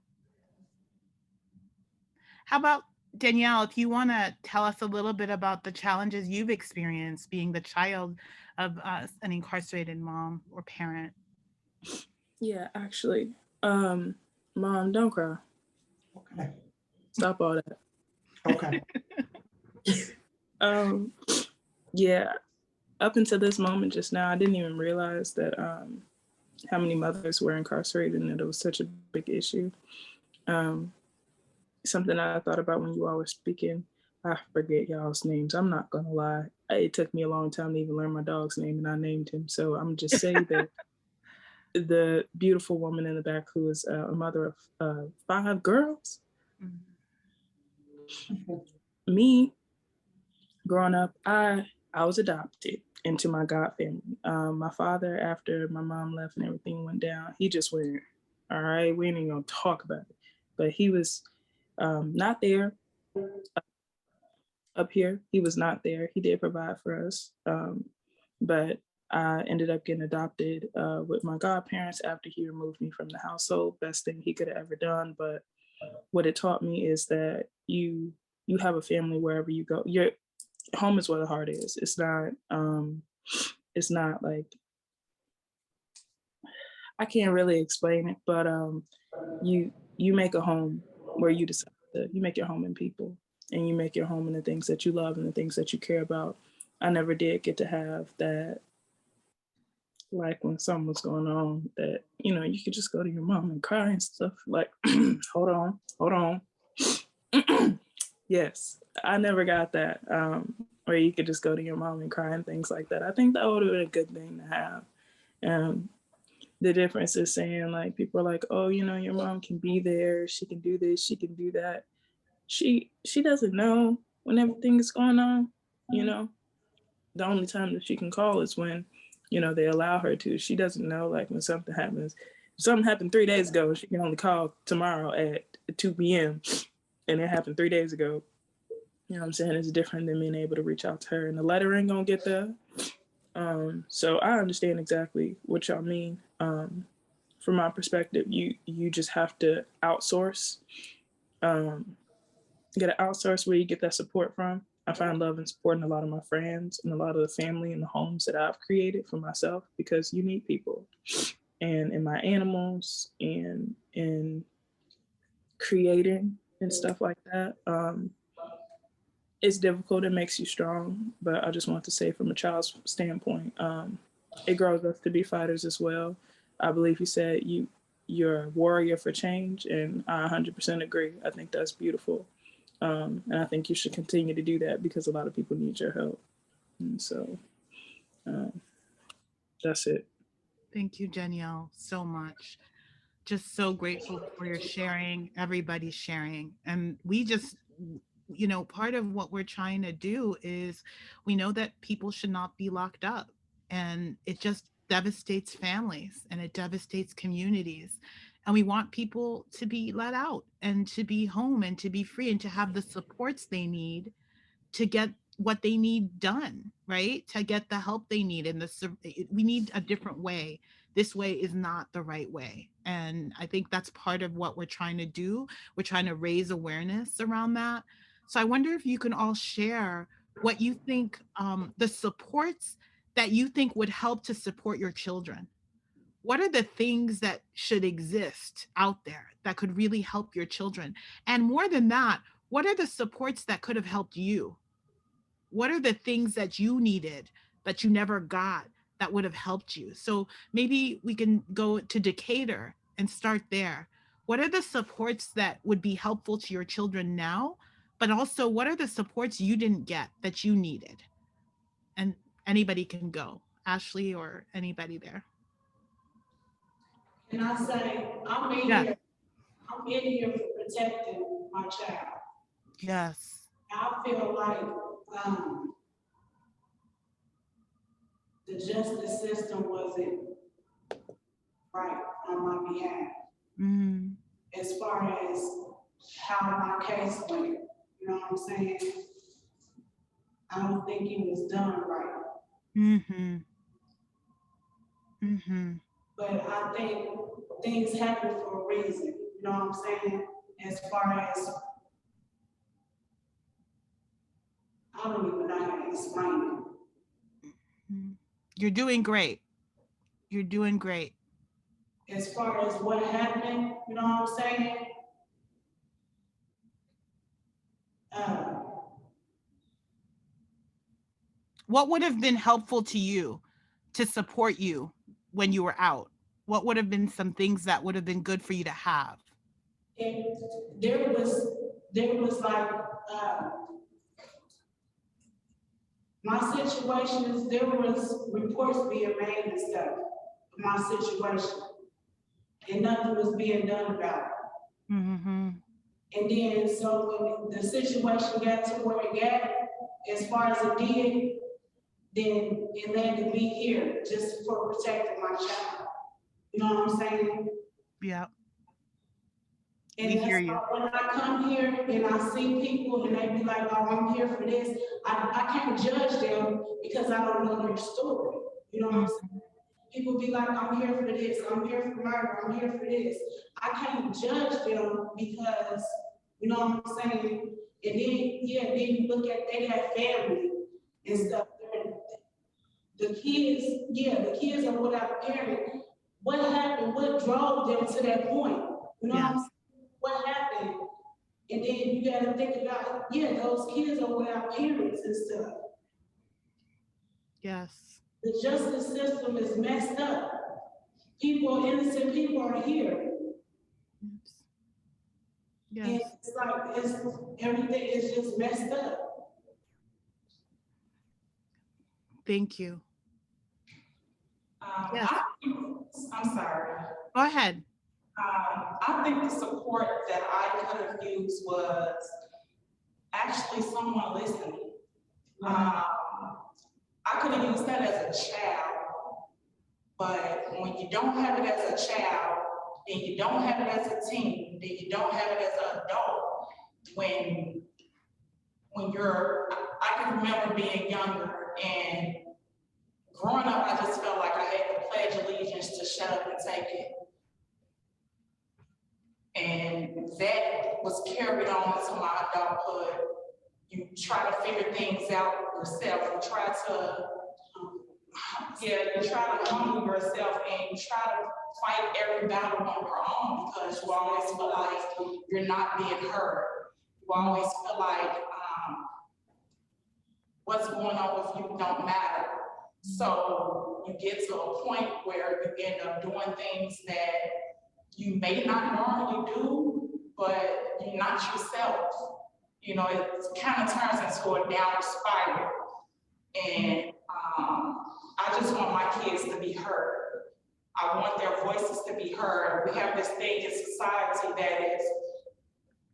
How about Danielle, if you want to tell us a little bit about the challenges you've experienced being the child of an incarcerated mom or parent? Yeah, actually, Mom, don't cry. Okay. Stop all that. Okay. Yeah, up until this moment just now, I didn't even realize that how many mothers were incarcerated and that it was such a big issue. Something I thought about when you all were speaking, I forget y'all's names. I'm not gonna lie. It took me a long time to even learn my dog's name, and I named him. So I'm just saying that the beautiful woman in the back who is a mother of 5 girls. Mm-hmm. Me, growing up, I was adopted into my God family. My father, after my mom left and everything went down, he just went, all right, we ain't even gonna talk about it. But he was not there up here. He was not there. He did provide for us. But I ended up getting adopted with my godparents after he removed me from the household. Best thing he could have ever done. But what it taught me is that you have a family wherever you go. Your home is where the heart is. It's not like, I can't really explain it, but you make a home where you decide that you make your home in people, and you make your home in the things that you love and the things that you care about. I never did get to have that, like when something was going on, that, you could just go to your mom and cry and stuff, like, hold on. Yes, I never got that, where you could just go to your mom and cry and things like that. I think that would have been a good thing to have. The difference is saying, like, people are like, oh, your mom can be there, she can do this, she can do that. She doesn't know when everything is going on, The only time that she can call is when, they allow her to. She doesn't know, like, when something happens. If something happened 3 days ago, she can only call tomorrow at 2 p.m. and it happened 3 days ago. You know what I'm saying? It's different than being able to reach out to her, and the letter ain't gonna get there. So I understand exactly what y'all mean. From my perspective, you just have to outsource. You gotta outsource where you get that support from. I find love and support in a lot of my friends and a lot of the family and the homes that I've created for myself, because you need people. And in my animals and in creating and stuff like that, it's difficult. It makes you strong. But I just want to say, from a child's standpoint, it grows us to be fighters as well. I believe you said you're a warrior for change, and I 100% agree. I think that's beautiful. And I think you should continue to do that, because a lot of people need your help. And so that's it. Thank you, Danielle, so much. Just so grateful for your sharing, everybody's sharing. And we just, part of what we're trying to do is, we know that people should not be locked up, and it just devastates families and it devastates communities. And we want people to be let out and to be home and to be free and to have the supports they need to get what they need done, right? To get the help they need. And we need a different way. This way is not the right way. And I think that's part of what we're trying to do. We're trying to raise awareness around that. So I wonder if you can all share what you think, the supports that you think would help to support your children. What are the things that should exist out there that could really help your children? And more than that, what are the supports that could have helped you? What are the things that you needed that you never got that would have helped you? So maybe we can go to Decatur and start there. What are the supports that would be helpful to your children now? But also, what are the supports you didn't get that you needed? And anybody can go, Ashley or anybody there. And I say, Yes. I'm in here for protecting my child. Yes. I feel like the justice system wasn't right on my behalf. Mm-hmm. As far as how my case went, you know what I'm saying? I don't think it was done right. Mm-hmm. Mm-hmm. But I think things happen for a reason, you know what I'm saying? As far as, I don't even know how to explain it. You're doing great. You're doing great. As far as what happened, you know what I'm saying? What would have been helpful to you to support you when you were out? What would have been some things that would have been good for you to have? And there was like, my situations, there was reports being made and stuff, of my situation, and nothing was being done about it. Mm-hmm. And then, so when the situation got to where it got, as far as it did, then it landed me here just for protecting my child. You know what I'm saying? Yeah. And We that's hear you. why when I come here and I see people and they be like, oh, I'm here for this, I can't judge them because I don't know their story. You know what I'm saying? People be like, I'm here for this, I'm here for murder, I'm here for this. I can't judge them because, you know what I'm saying? And then, yeah, then you look at, they have family and stuff. The kids are without a parent. What happened? What drove them to that point? You know what I'm saying? What happened? And then you gotta think about, those kids are without parents and stuff. Yes. The justice system is messed up. Innocent people are here. Yes. And it's like, everything is just messed up. Thank you. Yes. I'm sorry. Go ahead. I think the support that I could have used was actually someone listening. I could have used that as a child, but when you don't have it as a child, then you don't have it as a teen, then you don't have it as an adult. When I can remember being younger and growing up, I just felt like I had to pledge allegiance to shut up and take it. And that was carried on into my adulthood. You try to figure things out yourself. You try to humble yourself and you try to fight every battle on your own because you always feel like you're not being heard. You always feel like what's going on with you don't matter. So you get to a point where you end up doing things that you may not normally do, but you're not yourself. You know, it kind of turns into a downward spiral. And I just want my kids to be heard. I want their voices to be heard. We have this thing in society that is,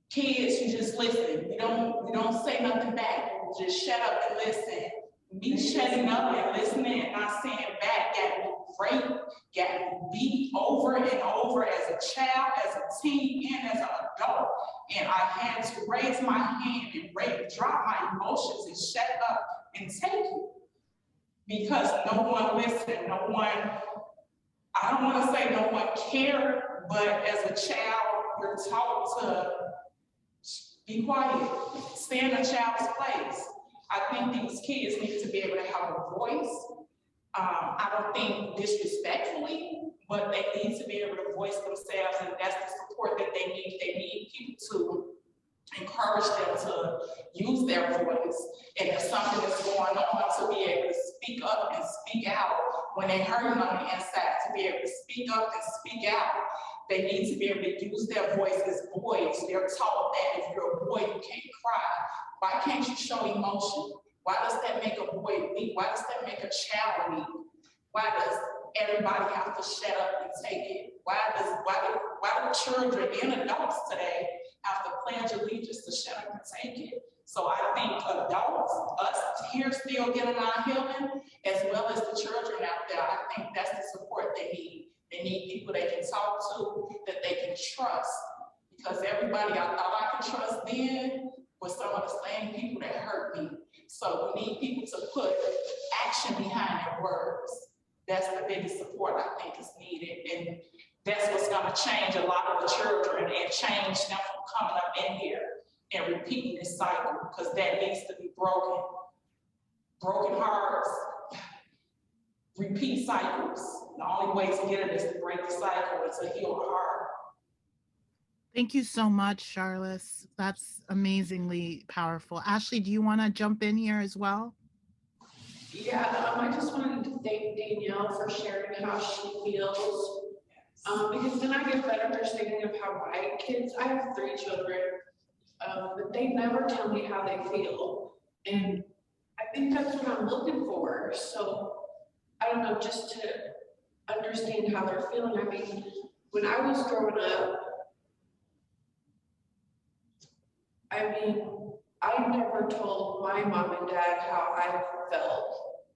kids, you just listen. You don't say nothing back. You just shut up and listen. Me shutting up and listening and not saying back got me raped, got me beat over and over as a child, as a teen, and as an adult. And I had to raise my hand and drop my emotions and shut up and take it. Because no one listened, no one, I don't want to say no one cared, but as a child, you're taught to be quiet, stay in a child's place. I think these kids need to be able to have a voice. I don't think disrespectfully, but they need to be able to voice themselves, and that's the support that they need. They need people to encourage them to use their voice, and if something is going on, to be able to speak up and speak out when they're hurting on the inside, to be able to speak up and speak out. They need to be able to use their voice as boys. They're taught that if you're a boy, you can't cry. Why can't you show emotion? Why does that make a boy weak? Why does that make a child weak? Why does everybody have to shut up and take it? Why do children and adults today have to pledge allegiance to shut up and take it? So I think adults, us here still getting our healing, as well as the children out there, I think that's the support they need. They need people they can talk to, that they can trust. Because everybody I thought I could trust then was some of the same people that hurt me. So we need people to put action behind their words. That's the biggest support I think is needed. And that's what's gonna change a lot of the children and change them from coming up in here and repeating this cycle, because that needs to be broken. Broken hearts repeat cycles. The only way to get it is to break the cycle and to heal the heart. Thank you so much, Charles. That's amazingly powerful. Ashley, do you want to jump in here as well? Yeah, I just wanted to thank Danielle for sharing how she feels, because then I get a better understanding of how my kids, I have 3 children, but they never tell me how they feel. And I think that's what I'm looking for. So I don't know, just to understand how they're feeling. I mean, when I was growing up, I never told my mom and dad how I felt.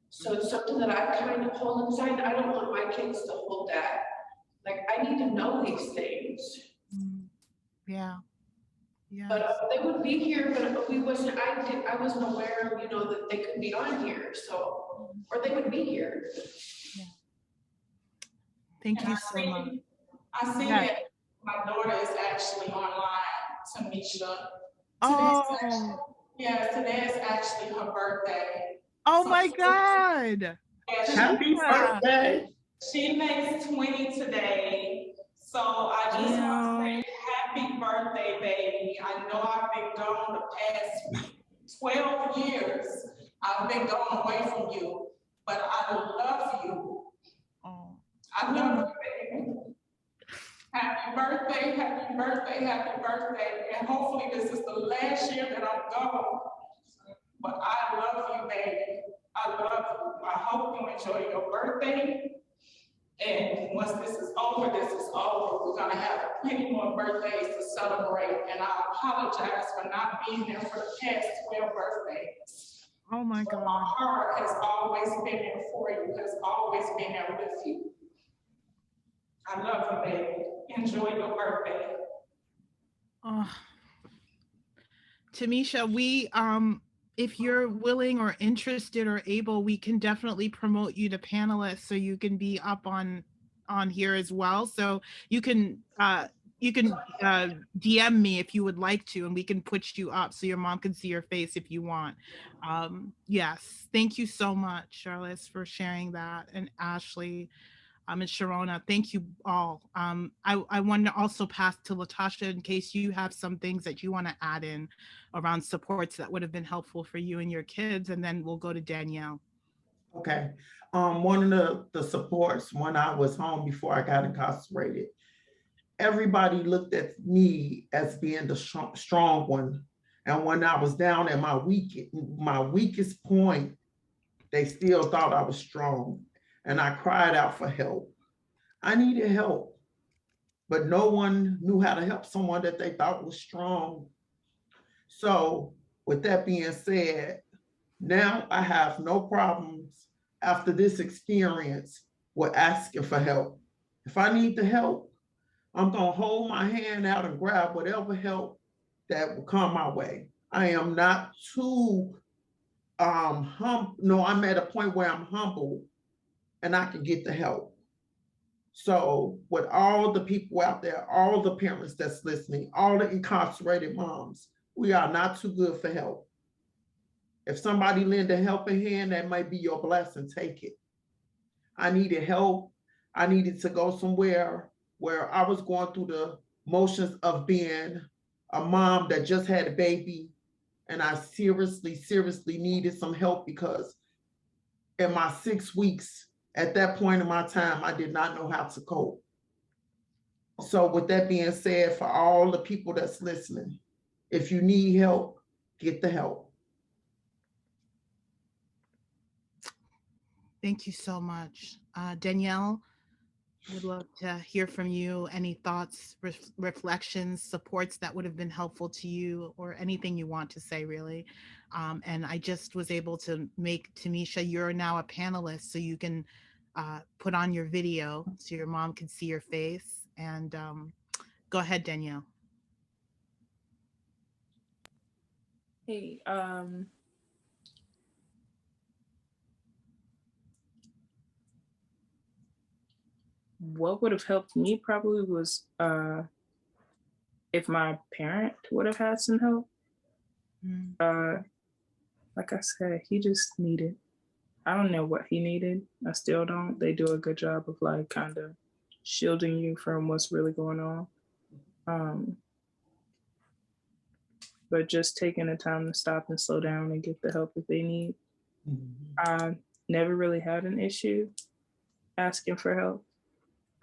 So it's something that I kind of hold inside. I don't want my kids to hold that. Like, I need to know these things. Yeah. Yeah. But they would be here, but I wasn't aware of, that they could be on here. So, or they would be here. Yeah. Thank you so much. I see that my daughter is actually online, Tamisha. Oh. Today is actually her birthday. Oh my God. Yeah, Happy birthday. She makes 20 today. So I just want to say happy birthday, baby. I know I've been gone the past 12 years. I've been gone away from you, but I love you. Oh. I love you, baby. Happy birthday, happy birthday, happy birthday. And hopefully this is the last year that I'm gone. But I love you, baby. I love you. I hope you enjoy your birthday. And once this is over, We're gonna have plenty more birthdays to celebrate. And I apologize for not being there for the past 12 birthdays. Oh my God. My heart has always been there for you, has always been there with you. I love you, baby. Enjoy your birthday. Tamisha, we if you're willing or interested or able, we can definitely promote you to panelists so you can be up on here as well. So you can DM me if you would like to, and we can put you up so your mom can see your face if you want. Yes, thank you so much, Charlotte, for sharing that, and Ashley. And Sharona, thank you all. I want to also pass to Latasha in case you have some things that you want to add in around supports that would have been helpful for you and your kids, and then we'll go to Danielle. Okay. One of the supports when I was home before I got incarcerated, everybody looked at me as being the strong one. And when I was down at my weakest point, they still thought I was strong. And I cried out for help. I needed help, but no one knew how to help someone that they thought was strong. So with that being said, now I have no problems after this experience with asking for help. If I need the help, I'm gonna hold my hand out and grab whatever help that will come my way. I am not too no, I'm at a point where I'm humble and I can get the help. So with all the people out there, all the parents that's listening, all the incarcerated moms, We are not too good for help. If somebody lend a helping hand, that might be your blessing. Take it. I needed help. I needed to go somewhere where I was going through the motions of being a mom that just had a baby. And I seriously, seriously needed some help because in my 6 weeks, at that point in my time, I did not know how to cope. So with that being said, for all the people that's listening, if you need help, get the help. Thank you so much. Danielle, would love to hear from you. Any thoughts, reflections, supports that would have been helpful to you, or anything you want to say, really. And I just was able to make Tamisha, you're now a panelist, so you can put on your video so your mom can see your face. And go ahead, Danielle. Hey, what would have helped me probably was if my parent would have had some help. Like I said, he just needed, I don't know what he needed. I still don't. They do a good job of like kind of shielding you from what's really going on. But just taking the time to stop and slow down and get the help that they need. I never really had an issue asking for help.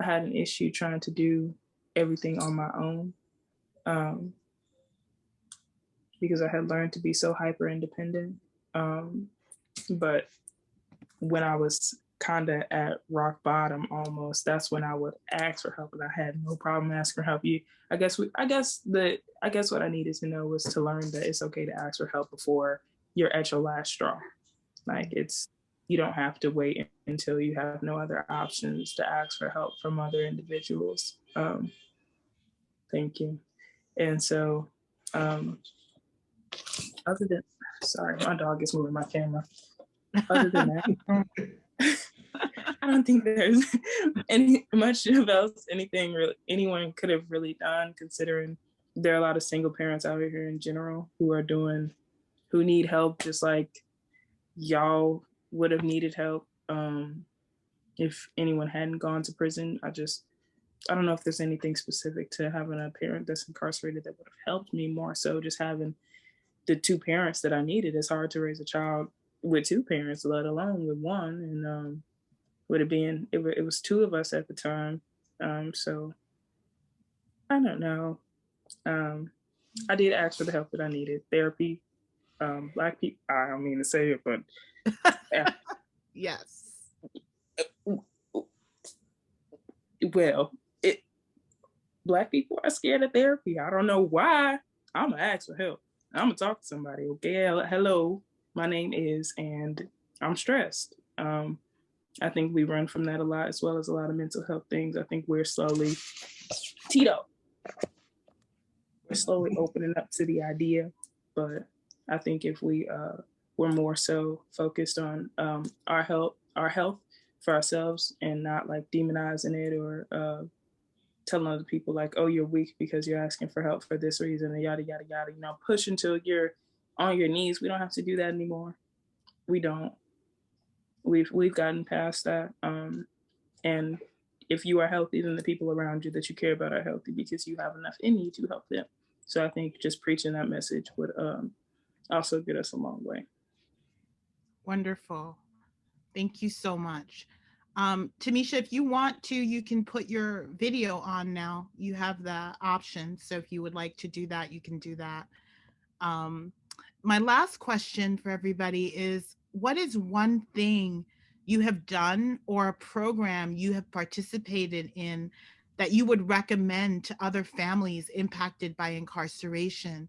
I had an issue trying to do everything on my own because I had learned to be so hyper independent. But when I was kind of at rock bottom almost, that's when I would ask for help, and I had no problem asking for help. I guess what I needed to know was to learn that it's okay to ask for help before you're at your last straw. Like you don't have to wait until you have no other options to ask for help from other individuals. Thank you. And so, other than, sorry, my dog is moving my camera. Other than that, I don't think there's any much else anything really anyone could have really done, considering there are a lot of single parents out here in general who need help, just like y'all would have needed help if anyone hadn't gone to prison. I don't know if there's anything specific to having a parent that's incarcerated that would have helped me. More so just having the two parents that I needed. It's hard to raise a child with two parents, let alone with one. And it was two of us at the time. So I don't know. I did ask for the help that I needed. Therapy. Black people, I don't mean to say it, but yes. Well, Black people are scared of therapy. I don't know why. I'm gonna ask for help. I'm gonna talk to somebody. Okay, hello, my name is, and I'm stressed. I think we run from that a lot, as well as a lot of mental health things. I think we're slowly, we're slowly opening up to the idea, but I think if we were more so focused on our health for ourselves and not like demonizing it or telling other people like, oh, you're weak because you're asking for help for this reason and yada, yada, yada, push until you're on your knees. We don't have to do that anymore. We don't. We've gotten past that. And if you are healthy, then the people around you that you care about are healthy because you have enough in you to help them. So I think just preaching that message would also get us a long way. Wonderful. Thank you so much. Tamisha, if you want to, you can put your video on now. You have the option. So if you would like to do that, you can do that. My last question for everybody is, what is one thing you have done or a program you have participated in that you would recommend to other families impacted by incarceration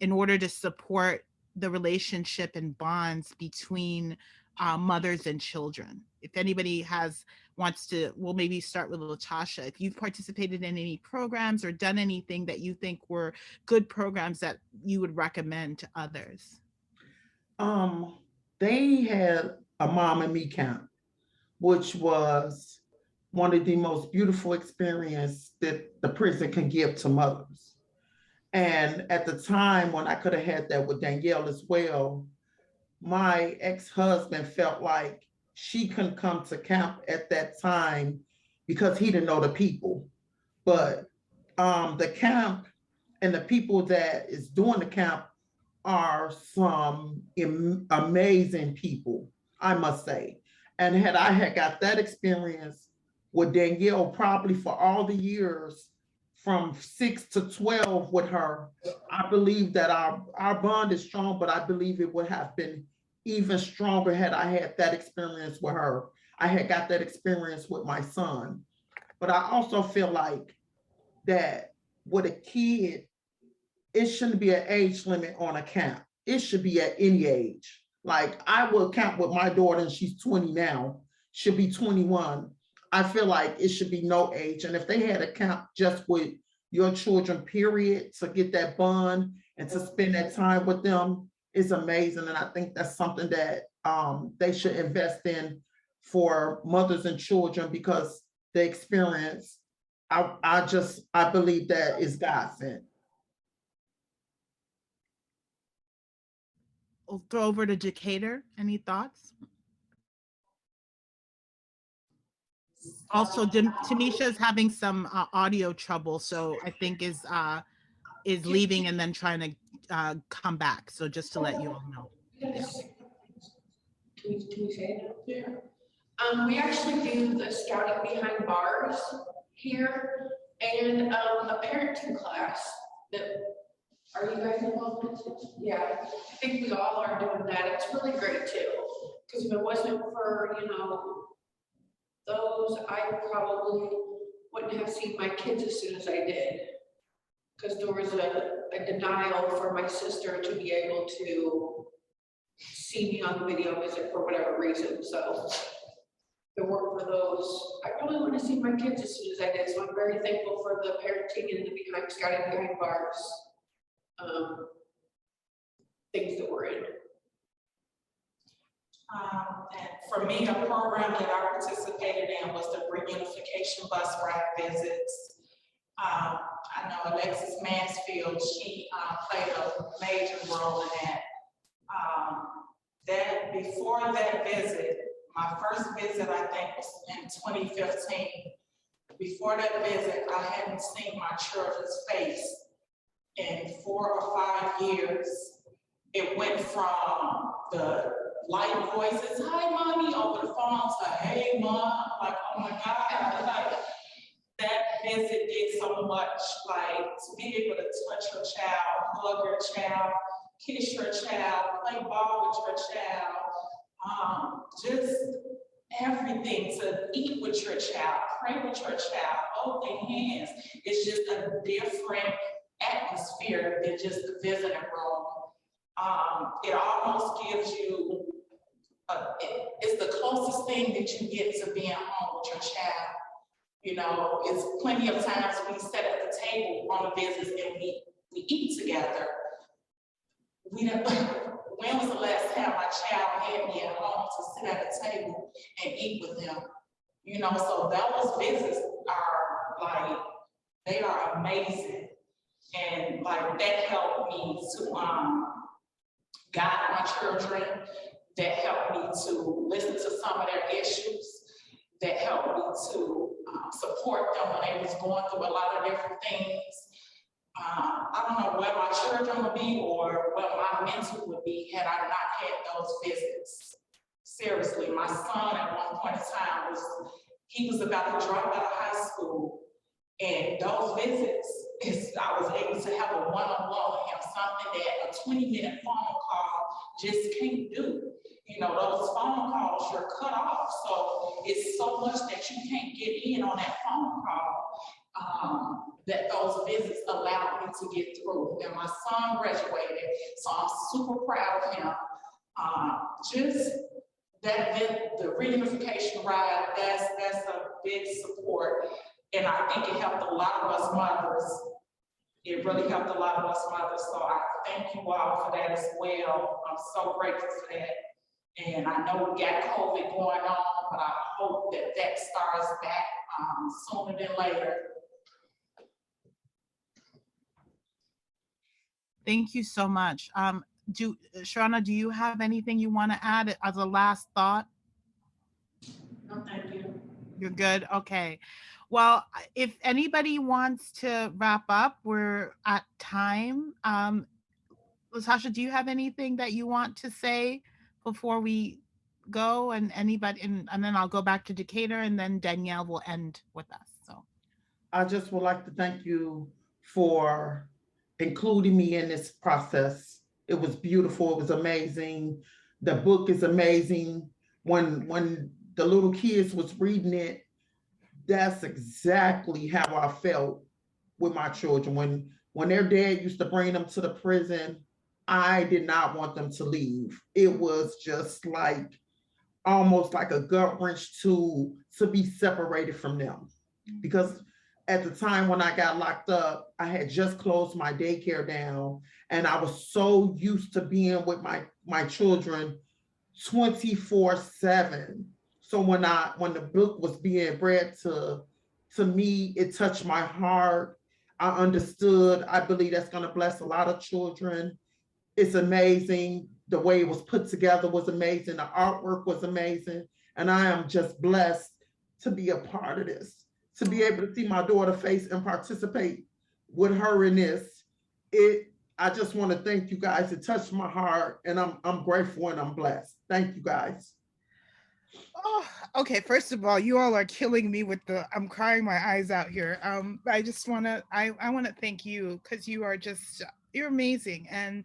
in order to support the relationship and bonds between mothers and children? If anybody wants to, we'll maybe start with Latasha. If you've participated in any programs or done anything that you think were good programs that you would recommend to others. They had a Mom and Me camp, which was one of the most beautiful experiences that the prison can give to mothers. And at the time when I could have had that with Danielle as well, my ex-husband felt like she couldn't come to camp at that time because he didn't know the people. But the camp and the people that is doing the camp are some amazing people, I must say. And had I had got that experience with Danielle, probably for all the years from 6 to 12 with her, I believe that our bond is strong, but I believe it would have been even stronger had I had that experience with her. I had got that experience with my son. But I also feel like that with a kid, it shouldn't be an age limit on a camp. It should be at any age. Like I will camp with my daughter and she's 20 now, should be 21. I feel like it should be no age. And if they had a camp just with your children, period, to get that bond and to spend that time with them is amazing. And I think that's something that they should invest in for mothers and children because the experience, I believe that is God sent. We'll throw over to Decatur. Any thoughts? Also, Tanisha's having some audio trouble, so I think is leaving and then trying to come back. So just to let you all know. Yeah. Can we say it there? We actually do the scouting behind bars here and a parenting class that, are you guys involved in it? Yeah, I think we all are doing that. It's really great too. Because if it wasn't for, those, I probably wouldn't have seen my kids as soon as I did. Because there was a denial for my sister to be able to see me on the video visit for whatever reason. So if it weren't for those, I probably wouldn't have seen my kids as soon as I did. So I'm very thankful for the parenting and the scouting behind bars things that we're in. And for me, a program that I participated in was the Reunification bus ride visits. I know Alexis Mansfield, she played a major role in that. That before that visit, my first visit I think was in 2015. Before that visit, I hadn't seen my children's face in 4 or 5 years. It went from the light voices, hi mommy, over the phone to hey mom, like oh my God, like that visit did so much, like to be able to touch your child, hug your child, kiss your child, play ball with your child, just everything, to eat with your child, pray with your child, hold their hands. It's just a different atmosphere than just the visiting room. It almost gives you, it's the closest thing that you get to being home with your child. It's plenty of times we sit at the table on the visits and we eat together. When was the last time my child had me at home to sit at a table and eat with them? So those visits are like, they are amazing. And like that helped me to guide my children, that helped me to listen to some of their issues, that helped me to support them when they was going through a lot of different things. I don't know where my children would be or where my mental would be had I not had those visits. Seriously, my son at one point in time he was about to drop out of high school, and those visits, I was able to have a one-on-one with him, something that a 20-minute phone call just can't do. Those phone calls, you're cut off. So it's so much that you can't get in on that phone call that those visits allowed me to get through. And my son graduated, so I'm super proud of him. Just that the reunification ride, that's a big support. And I think it helped a lot of us mothers. It really helped a lot of us mothers. So I thank you all for that as well. I'm so grateful for that. And I know we got COVID going on, but I hope that starts back sooner than later. Thank you so much. Shauna, do you have anything you want to add as a last thought? No, thank you. You're good? Okay. Well, if anybody wants to wrap up, we're at time. Latasha, do you have anything that you want to say before we go? And anybody, and then I'll go back to Decatur, and then Danielle will end with us. So I just would like to thank you for including me in this process. It was beautiful. It was amazing. The book is amazing. When the little kids was reading it, that's exactly how I felt with my children. When their dad used to bring them to the prison, I did not want them to leave. It was just like almost like a gut wrench to be separated from them. Because at the time when I got locked up, I had just closed my daycare down, and I was so used to being with my children 24/7. So when the book was being read to me, it touched my heart. I understood. I believe that's going to bless a lot of children. It's amazing. The way it was put together was amazing. The artwork was amazing. And I am just blessed to be a part of this, to be able to see my daughter face and participate with her in this. I just want to thank you guys. It touched my heart, and I'm grateful and I'm blessed. Thank you guys. oh, okay. First of all, you all are killing me with I'm crying my eyes out here. I just want to, I want to thank you because you're amazing. And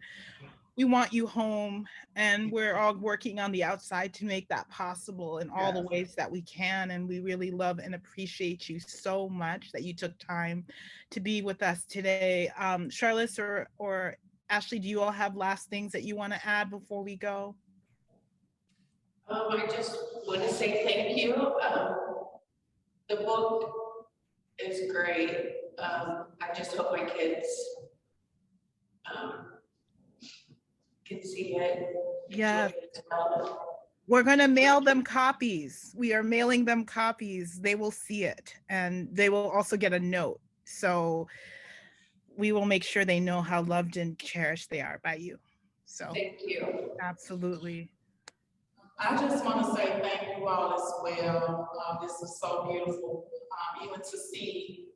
we want you home, and we're all working on the outside to make that possible in all the ways that we can. And we really love and appreciate you so much that you took time to be with us today. Charlotte or Ashley, do you all have last things that you want to add before we go? I just want to say thank you. The book is great. I just hope my kids can see it. Yeah. We're going to mail them copies. We are mailing them copies. They will see it, and they will also get a note. So we will make sure they know how loved and cherished they are by you. So thank you. Absolutely. I just want to say thank you all as well. This is so beautiful. Even to see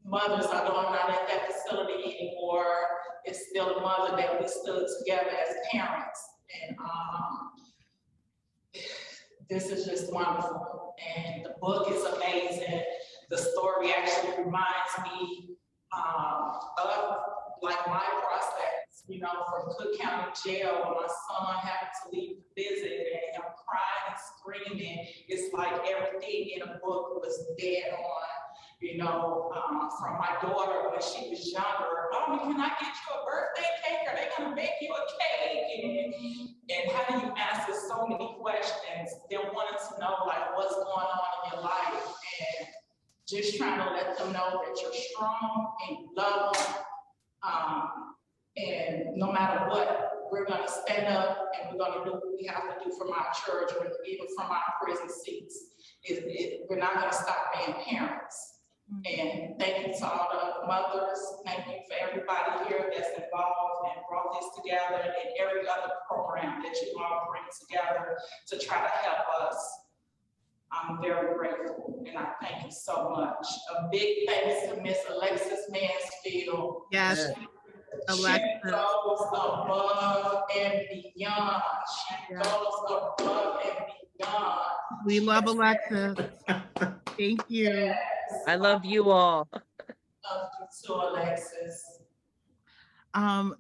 mothers, although I'm not at that facility anymore, it's still a mother that we stood together as parents. And this is just wonderful. And the book is amazing. The story actually reminds me of like my process, you know, from Cook County Jail when my son happened to leave the visit and him crying and screaming. It's like everything in the book was dead on. You know, from my daughter when she was younger, Mommy, can I get you a birthday cake? Are they gonna make you a cake? And how do you answer so many questions? Them wanting to know like what's going on in your life, and just trying to let them know that you're strong and you love them. And no matter what, we're gonna stand up and we're gonna do what we have to do from our children, even from our prison seats. We're not gonna stop being parents. And thank you to all the mothers. Thank you for everybody here that's involved and brought this together, and every other program that you all bring together to try to help us. I'm very grateful, and I thank you so much. A big thanks to Miss Alexis Mansfield. Yes, Alexis. She goes above and beyond. She goes above and beyond. We love Alexis. Thank you. Yes. I love you all. Love you too, Alexis.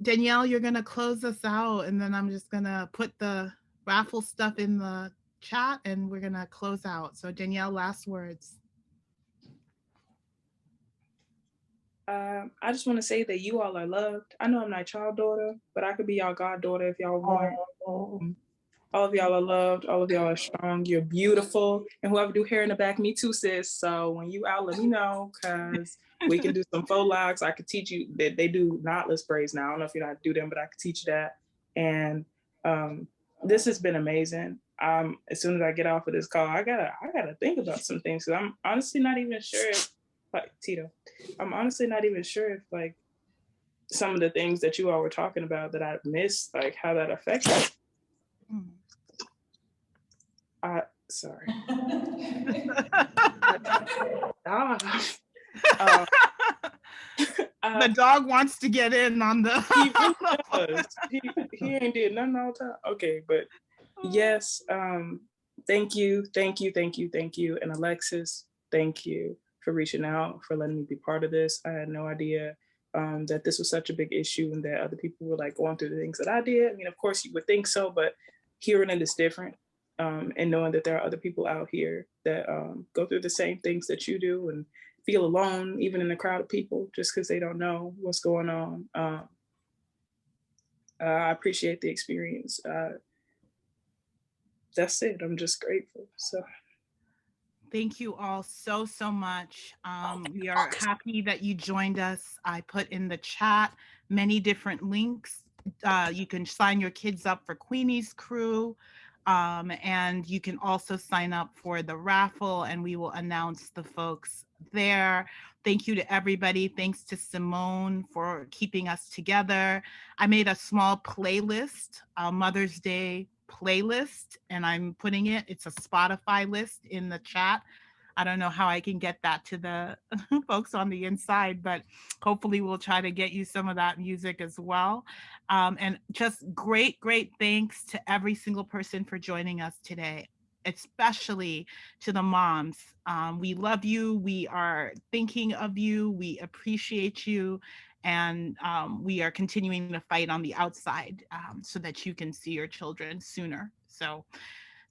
Danielle, you're gonna close us out, and then I'm just gonna put the raffle stuff in the chat, and we're gonna close out. So Danielle, last words. I just want to say that you all are loved. I know I'm not y'all daughter, but I could be y'all goddaughter if y'all want. All of y'all are loved. All of y'all are strong. You're beautiful. And whoever do hair in the back, me too, sis. So when you out, let me know, because we can do some faux locks. I could teach you that they do knotless braids now. I don't know if you know how to do them, but I could teach you that. And this has been amazing. As soon as I get off of this call, I gotta think about some things, because I'm honestly not even sure if, like Tito, I'm honestly not even sure if like some of the things that you all were talking about that I missed, like how that affected. Sorry. The dog wants to get in on the. He really does. He ain't did nothing all the time. Okay, but yes, thank you. And Alexis, thank you for reaching out, for letting me be part of this. I had no idea that this was such a big issue and that other people were like going through the things that I did. I mean, of course you would think so, but hearing it is different. And knowing that there are other people out here that go through the same things that you do and feel alone, even in a crowd of people, just because they don't know what's going on. I appreciate the experience. That's it. I'm just grateful. So. Thank you all so much. We are happy that you joined us. I put in the chat many different links. You can sign your kids up for Queenie's Crew. And you can also sign up for the raffle and we will announce the folks there. Thank you to everybody. Thanks to Simone for keeping us together. I made a small playlist, a Mother's Day playlist, and I'm putting it's a Spotify list in the chat. I don't know how I can get that to the folks on the inside, but hopefully we'll try to get you some of that music as well. And just great thanks to every single person for joining us today, especially to the moms. We love you. We are thinking of you. We appreciate you. And we are continuing to fight on the outside so that you can see your children sooner. So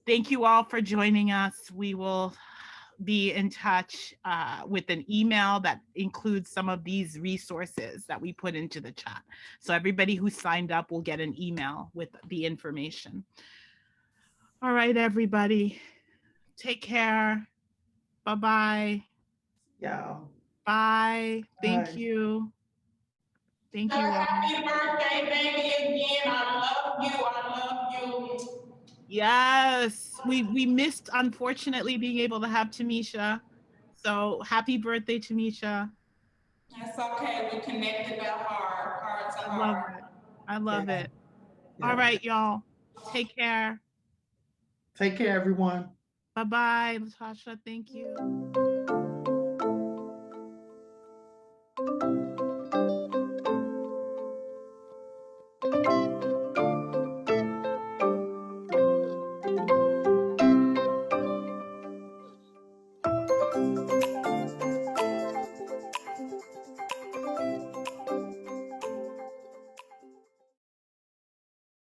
thank you all for joining us. We will be in touch with an email that includes some of these resources that we put into the chat. So everybody who signed up will get an email with the information. All right, everybody. Take care. Bye-bye. Yeah. Bye. Thank you. Thank you all. Happy birthday, baby, again. I love you. Yes, we missed, unfortunately, being able to have Tamisha. So happy birthday, Tamisha. That's okay. We connected that heart to heart. I love it. All right, y'all. Take care. Take care, everyone. Bye-bye, Latasha. Thank you.